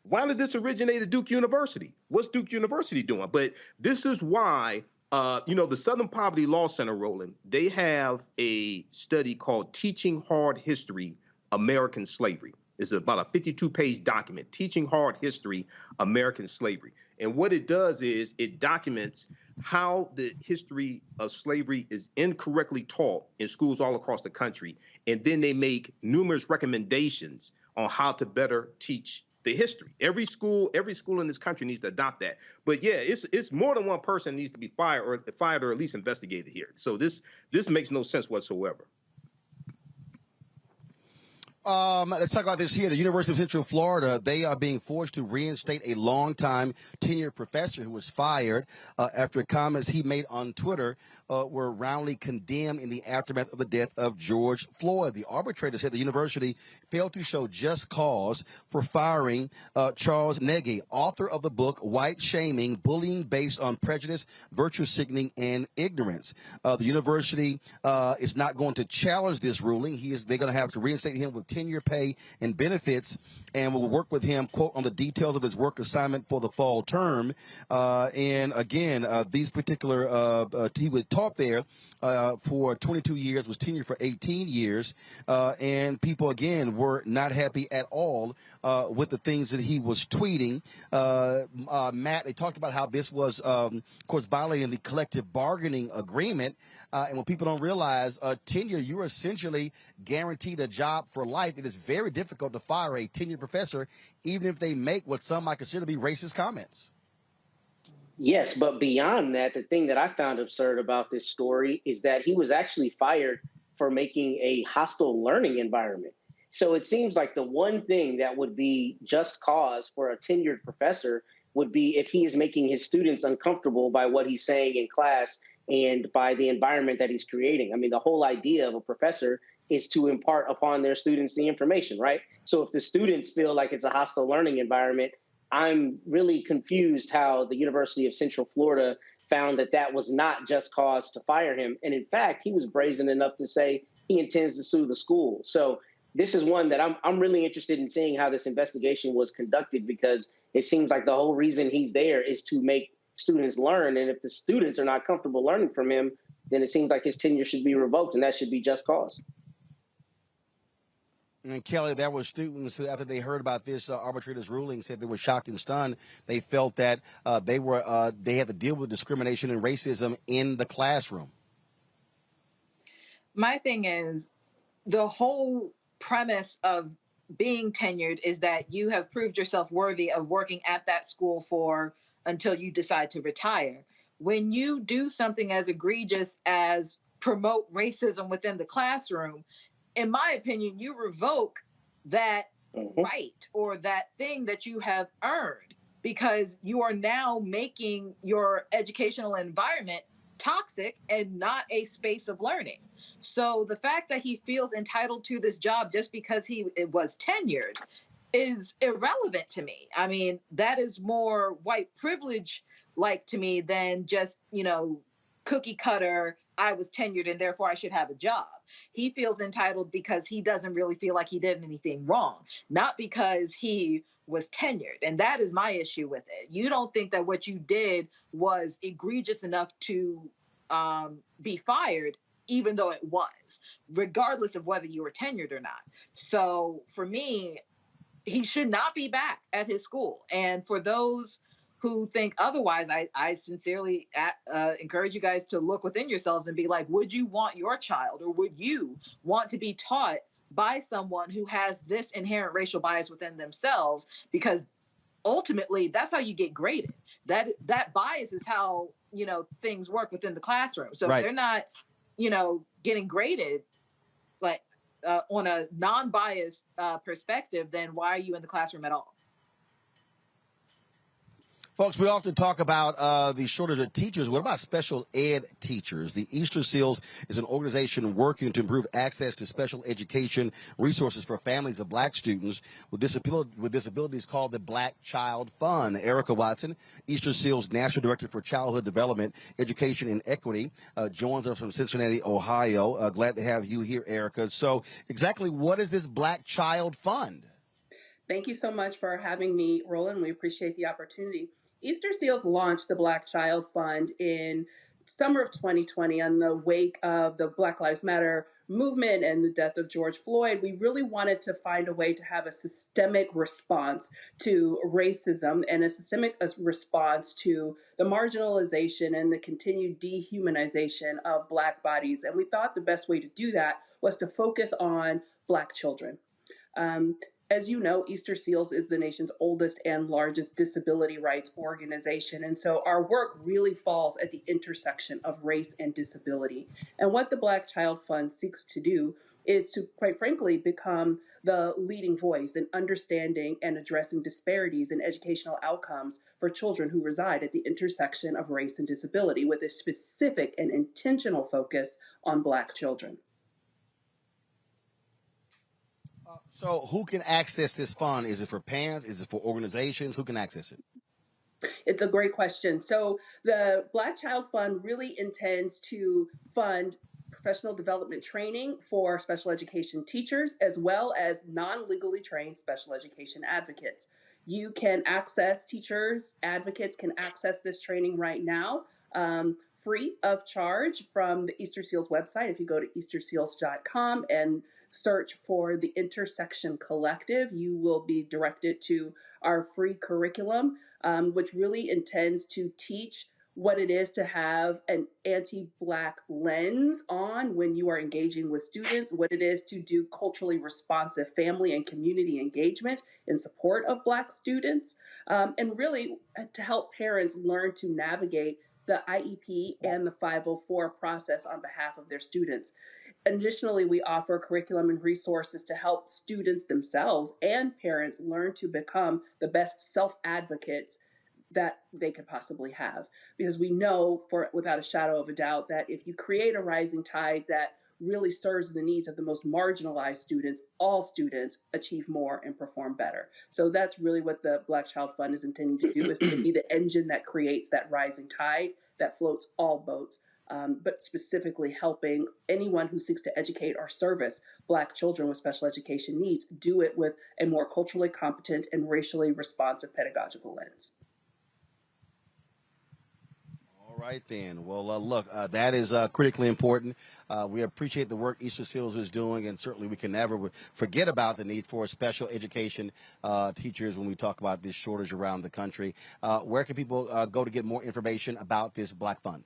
Why did this originate at Duke University? What's Duke University doing? But this is why, the Southern Poverty Law Center, Roland, they have a study called Teaching Hard History, American Slavery. It's about a 52-page document, Teaching Hard History, American Slavery. And what it does is it documents how the history of slavery is incorrectly taught in schools all across the country. And then they make numerous recommendations on how to better teach the history. Every school in this country needs to adopt that. But yeah, it's more than one person needs to be fired or at least investigated here. So this makes no sense whatsoever. Let's talk about this here. The University of Central Florida, they are being forced to reinstate a longtime tenured professor who was fired after comments he made on Twitter were roundly condemned in the aftermath of the death of George Floyd. The arbitrator said the university failed to show just cause for firing Charles Negi, author of the book White Shaming, Bullying Based on Prejudice, Virtue Signaling, and Ignorance. The university is not going to challenge this ruling. They're going to have to reinstate him with tenure pay and benefits, and will work with him, quote, on the details of his work assignment for the fall term. And again, these particular, he was taught there for 22 years, was tenured for 18 years, and people, again, were not happy at all with the things that he was tweeting. Matt, they talked about how this was, of course, violating the collective bargaining agreement, and when people don't realize tenure, you're essentially guaranteed a job for life. It is very difficult to fire a tenured professor, even if they make what some might consider to be racist comments. Yes, but beyond that, the thing that I found absurd about this story is that he was actually fired for making a hostile learning environment. So it seems like the one thing that would be just cause for a tenured professor would be if he is making his students uncomfortable by what he's saying in class and by the environment that he's creating. I mean, the whole idea of a professor is to impart upon their students the information, right? So if the students feel like it's a hostile learning environment, I'm really confused how the University of Central Florida found that that was not just cause to fire him. And in fact, he was brazen enough to say he intends to sue the school. So this is one that I'm really interested in seeing how this investigation was conducted, because it seems like the whole reason he's there is to make students learn. And if the students are not comfortable learning from him, then it seems like his tenure should be revoked, and that should be just cause. And Kelly, there were students who, after they heard about this arbitrator's ruling, said they were shocked and stunned. They felt that they had to deal with discrimination and racism in the classroom. My thing is, the whole premise of being tenured is that you have proved yourself worthy of working at that school for until you decide to retire. When you do something as egregious as promote racism within the classroom, in my opinion, you revoke that right or that thing that you have earned, because you are now making your educational environment toxic and not a space of learning. So the fact that he feels entitled to this job just because he was tenured is irrelevant to me. I mean, that is more white privilege like to me than just, cookie cutter, I was tenured and therefore I should have a job. He feels entitled because he doesn't really feel like he did anything wrong, not because he was tenured. And that is my issue with it. You don't think that what you did was egregious enough to be fired, even though it was, regardless of whether you were tenured or not. So for me, he should not be back at his school. And for those who think otherwise, I sincerely encourage you guys to look within yourselves and be like, would you want your child, or would you want to be taught by someone who has this inherent racial bias within themselves? Because ultimately, that's how you get graded. That bias is how, things work within the classroom. So if they're not, getting graded like on a non-biased perspective, then why are you in the classroom at all? Folks, we often talk about the shortage of teachers. What about special ed teachers? The Easter Seals is an organization working to improve access to special education resources for families of black students with disabilities called the Black Child Fund. Erica Watson, Easter Seals National Director for Childhood Development, Education, and Equity, joins us from Cincinnati, Ohio. Glad to have you here, Erica. So exactly what is this Black Child Fund? Thank you so much for having me, Roland. We appreciate the opportunity. Easter Seals launched the Black Child Fund in summer of 2020 on the wake of the Black Lives Matter movement and the death of George Floyd. We really wanted to find a way to have a systemic response to racism and a systemic response to the marginalization and the continued dehumanization of Black bodies. And we thought the best way to do that was to focus on Black children. As you know, Easter Seals is the nation's oldest and largest disability rights organization. And so our work really falls at the intersection of race and disability. And what the Black Child Fund seeks to do is to, quite frankly, become the leading voice in understanding and addressing disparities in educational outcomes for children who reside at the intersection of race and disability, with a specific and intentional focus on Black children. So who can access this fund? Is it for parents? Is it for organizations? Who can access it? It's a great question. So the Black Child Fund really intends to fund professional development training for special education teachers, as well as non-legally trained special education advocates. You can access, teachers, advocates can access this training right now, free of charge from the Easter Seals website. If you go to easterseals.com and search for the Intersection Collective, you will be directed to our free curriculum, which really intends to teach what it is to have an anti-Black lens on when you are engaging with students, what it is to do culturally responsive family and community engagement in support of Black students, and really to help parents learn to navigate the IEP and the 504 process on behalf of their students. Additionally, we offer curriculum and resources to help students themselves and parents learn to become the best self-advocates that they could possibly have. Because we know without a shadow of a doubt that if you create a rising tide that really serves the needs of the most marginalized students, all students achieve more and perform better. So that's really what the Black Child Fund is intending to do, is to be the engine that creates that rising tide that floats all boats. But specifically helping anyone who seeks to educate or service Black children with special education needs do it with a more culturally competent and racially responsive pedagogical lens. All right, then. Well, look, that is critically important. We appreciate the work Easter Seals is doing, and certainly we can never forget about the need for special education teachers when we talk about this shortage around the country. Where can people go to get more information about this Black Fund?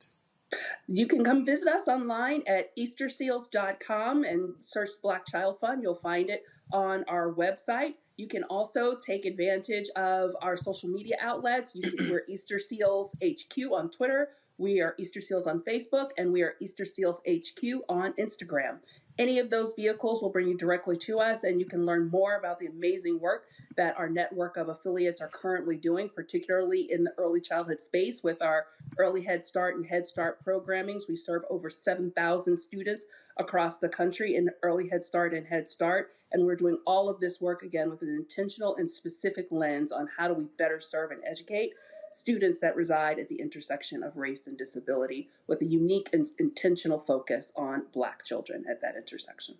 You can come visit us online at easterseals.com and search Black Child Fund. You'll find it on our website. You can also take advantage of our social media outlets. We're Easter Seals HQ on Twitter. We are Easter Seals on Facebook, and we are Easter Seals HQ on Instagram. Any of those vehicles will bring you directly to us, and you can learn more about the amazing work that our network of affiliates are currently doing, particularly in the early childhood space with our Early Head Start and Head Start programmings. We serve over 7,000 students across the country in Early Head Start and Head Start, and we're doing all of this work, again, with an intentional and specific lens on how do we better serve and educate students that reside at the intersection of race and disability, with a unique and intentional focus on Black children at that intersection.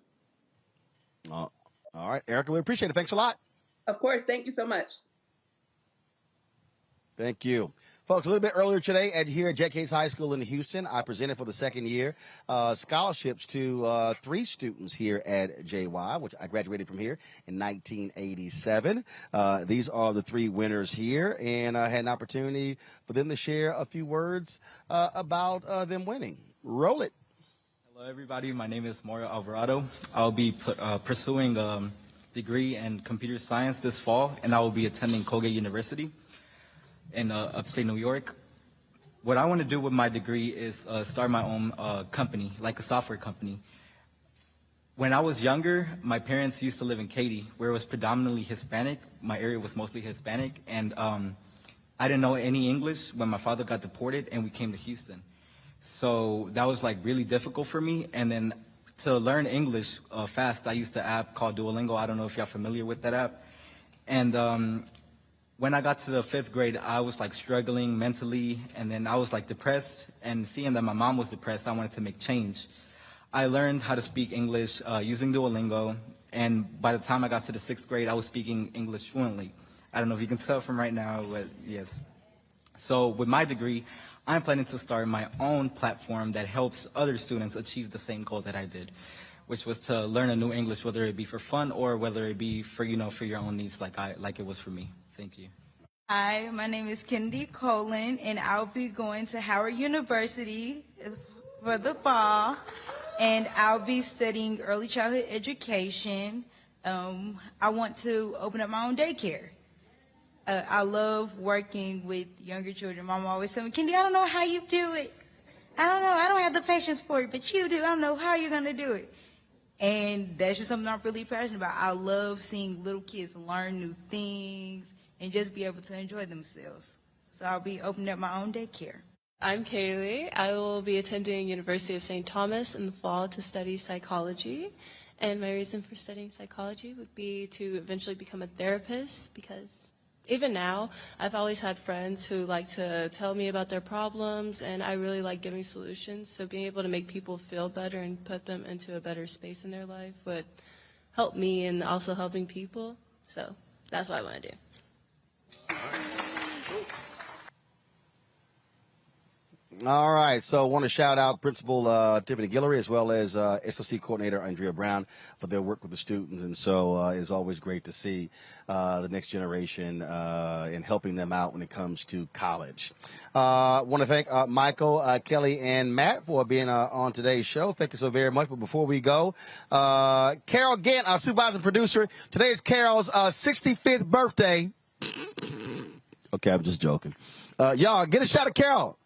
All right, Erica, we appreciate it. Thanks a lot. Of course. Thank you so much. Thank you. Folks, a little bit earlier today here at Yakes High School in Houston, I presented for the second year scholarships to 3 students here at JY, which I graduated from here in 1987. These are the 3 winners here, and I had an opportunity for them to share a few words about them winning. Roll it. Hello, everybody. My name is Mario Alvarado. I'll be pursuing a degree in computer science this fall, and I will be attending Colgate University in upstate New York. What I want to do with my degree is start my own company, like a software company. When I was younger, my parents used to live in Katy, where it was predominantly Hispanic. My area was mostly Hispanic, and I didn't know any English when my father got deported and we came to Houston. So that was like really difficult for me. And then to learn English fast, I used an app called Duolingo. I don't know if y'all familiar with that app. And when I got to the 5th grade, I was like struggling mentally, and then I was like depressed, and seeing that my mom was depressed, I wanted to make change. I learned how to speak English using Duolingo, and by the time I got to the 6th grade, I was speaking English fluently. I don't know if you can tell from right now, but yes. So with my degree, I'm planning to start my own platform that helps other students achieve the same goal that I did, which was to learn a new English, whether it be for fun or whether it be for, for your own needs like it was for me. Thank you. Hi, my name is Kennedy Colin, and I'll be going to Howard University for the fall, and I'll be studying early childhood education. I want to open up my own daycare. I love working with younger children. Mama always tell me, Kendi, I don't know how you do it. I don't know. I don't have the patience for it, but you do. I don't know how you're going to do it. And that's just something I'm really passionate about. I love seeing little kids learn new things and just be able to enjoy themselves. So I'll be opening up my own daycare. I'm Kaylee. I will be attending University of St. Thomas in the fall to study psychology. And my reason for studying psychology would be to eventually become a therapist, because even now, I've always had friends who like to tell me about their problems, and I really like giving solutions. So being able to make people feel better and put them into a better space in their life would help me, and also helping people. So that's what I want to do. All right, so I want to shout out Principal Tiffany Guillory as well as SOC Coordinator Andrea Brown for their work with the students. And so it's always great to see the next generation and helping them out when it comes to college. I want to thank Michael, Kelly, and Matt for being on today's show. Thank you so very much. But before we go, Carol Gant, our supervising producer, today is Carol's 65th birthday. Okay, I'm just joking. Y'all, get a shot of Carol.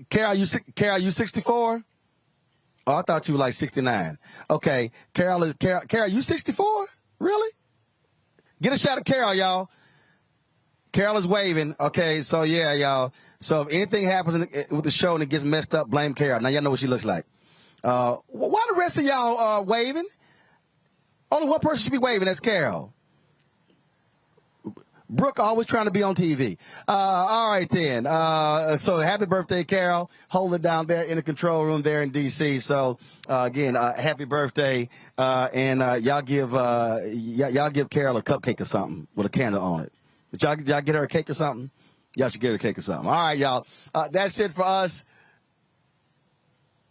Carol, you 64? Oh, I thought you were like 69. Okay, Carol, you 64? Really? Get a shot of Carol, y'all. Carol is waving. Okay, so yeah, y'all. So if anything happens with the show and it gets messed up, blame Carol. Now y'all know what she looks like. Why the rest of y'all waving? Only one person should be waving. That's Carol. Brooke always trying to be on TV. All right, then. So happy birthday, Carol. Hold it down there in the control room there in D.C. So, again, happy birthday. And y'all give Carol a cupcake or something with a candle on it. Did y'all get her a cake or something? Y'all should get her a cake or something. All right, y'all. That's it for us.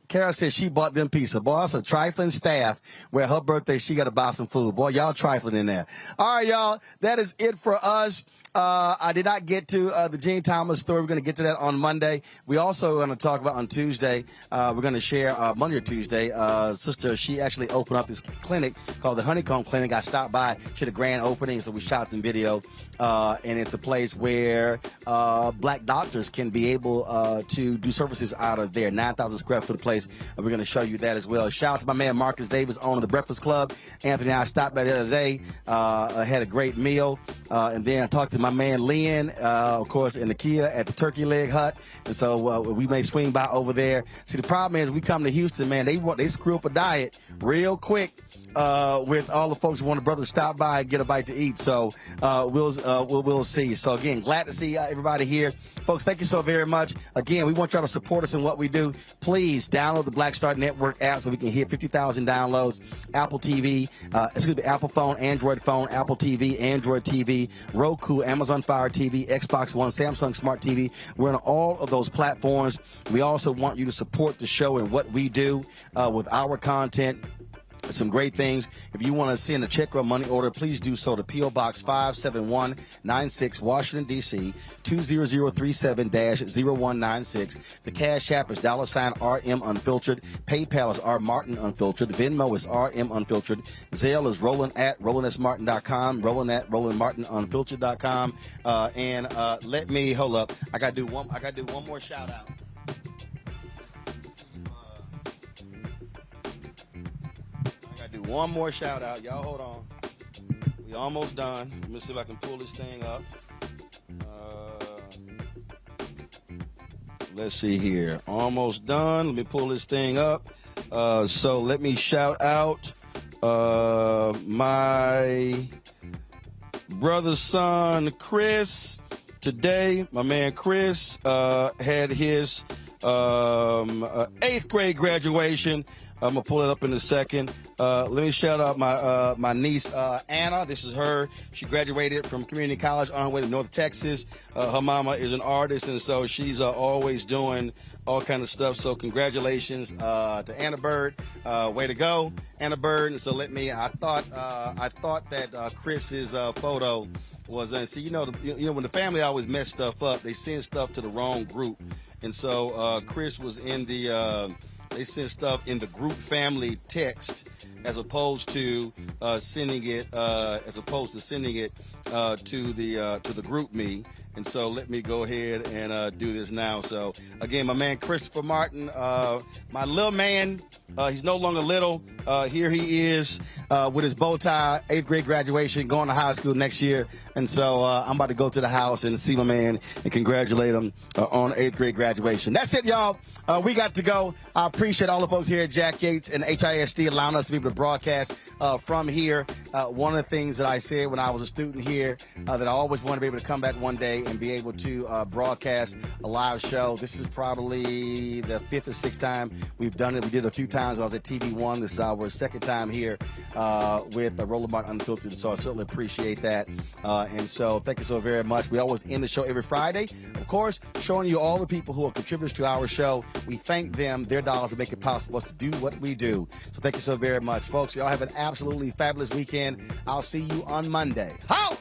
Carol said she bought them pizza. Boy, that's a trifling staff where her birthday, she got to buy some food. Boy, y'all trifling in there. All right, y'all. That is it for us. I did not get to the Gene Thomas story. We're going to get to that on Monday. We also are going to talk about on Tuesday. We're going to share Monday or Tuesday. Sister, she actually opened up this clinic called the Honeycomb Clinic. I stopped by. She had a grand opening, so we shot some video. And it's a place where black doctors can be able to do services out of there. 9,000 square foot place. We're going to show you that as well. Shout out to my man Marcus Davis, owner of the Breakfast Club. Anthony and I stopped by the other day. Had a great meal. And then I talked to my man Lynn, of course, in the Kia at the Turkey Leg Hut. And so we may swing by over there. See, the problem is we come to Houston, man, they screw up a diet real quick. With all the folks who want a brother to stop by and get a bite to eat. So we'll see. So again, glad to see everybody here. Folks, thank you so very much. Again, we want y'all to support us in what we do. Please download the Black Star Network app so we can hit 50,000 downloads. Apple TV, Apple phone, Android phone, Apple TV, Android TV, Roku, Amazon Fire TV, Xbox One, Samsung Smart TV. We're on all of those platforms. We also want you to support the show and what we do with our content. Some great things. If you want to send a check or a money order, please do so to P.O. Box 57196, Washington, D.C., 20037-0196. The Cash App is $RM Unfiltered. PayPal is R Martin Unfiltered. Venmo is RM Unfiltered. Zelle is Roland at RolandSMartin.com. Roland at RolandMartinUnfiltered.com. And let me hold up. I gotta do one more shout out. Do one more shout out. Y'all hold on. We almost done. Let me see if I can pull this thing up. Let's see here. Almost done. Let me pull this thing up. So let me shout out my brother's son, Chris. Today, my man Chris had his 8th grade graduation. I'm going to pull it up in a second. Let me shout out my niece, Anna. This is her. She graduated from community college on her way to North Texas. Her mama is an artist, and so she's always doing all kind of stuff. So congratulations to Anna Bird. Way to go, Anna Bird. And so I thought that Chris's photo was, see, you know, when the family always mess stuff up, they send stuff to the wrong group. And so Chris was in the... They send stuff in the group family text as opposed to sending it to the group me. And so let me go ahead and do this now. So again, my man Christopher Martin, my little man, he's no longer little. Here he is with his bow tie, 8th grade graduation, going to high school next year. And so I'm about to go to the house and see my man and congratulate him on 8th grade graduation. That's it, y'all. We got to go. I appreciate all the folks here at Jack Yates and HISD allowing us to be able to broadcast from here. One of the things that I said when I was a student here that I always wanted to be able to come back one day Friday and be able to broadcast a live show. This is probably the 5th or 6th time we've done it. We did it a few times when I was at TV1. This is our second time here with Roland Martin Unfiltered, so I certainly appreciate that. And so thank you so very much. We always end the show every Friday, of course, showing you all the people who are contributors to our show. We thank them. Their dollars make it possible for us to do what we do. So thank you so very much, folks. Y'all have an absolutely fabulous weekend. I'll see you on Monday. How?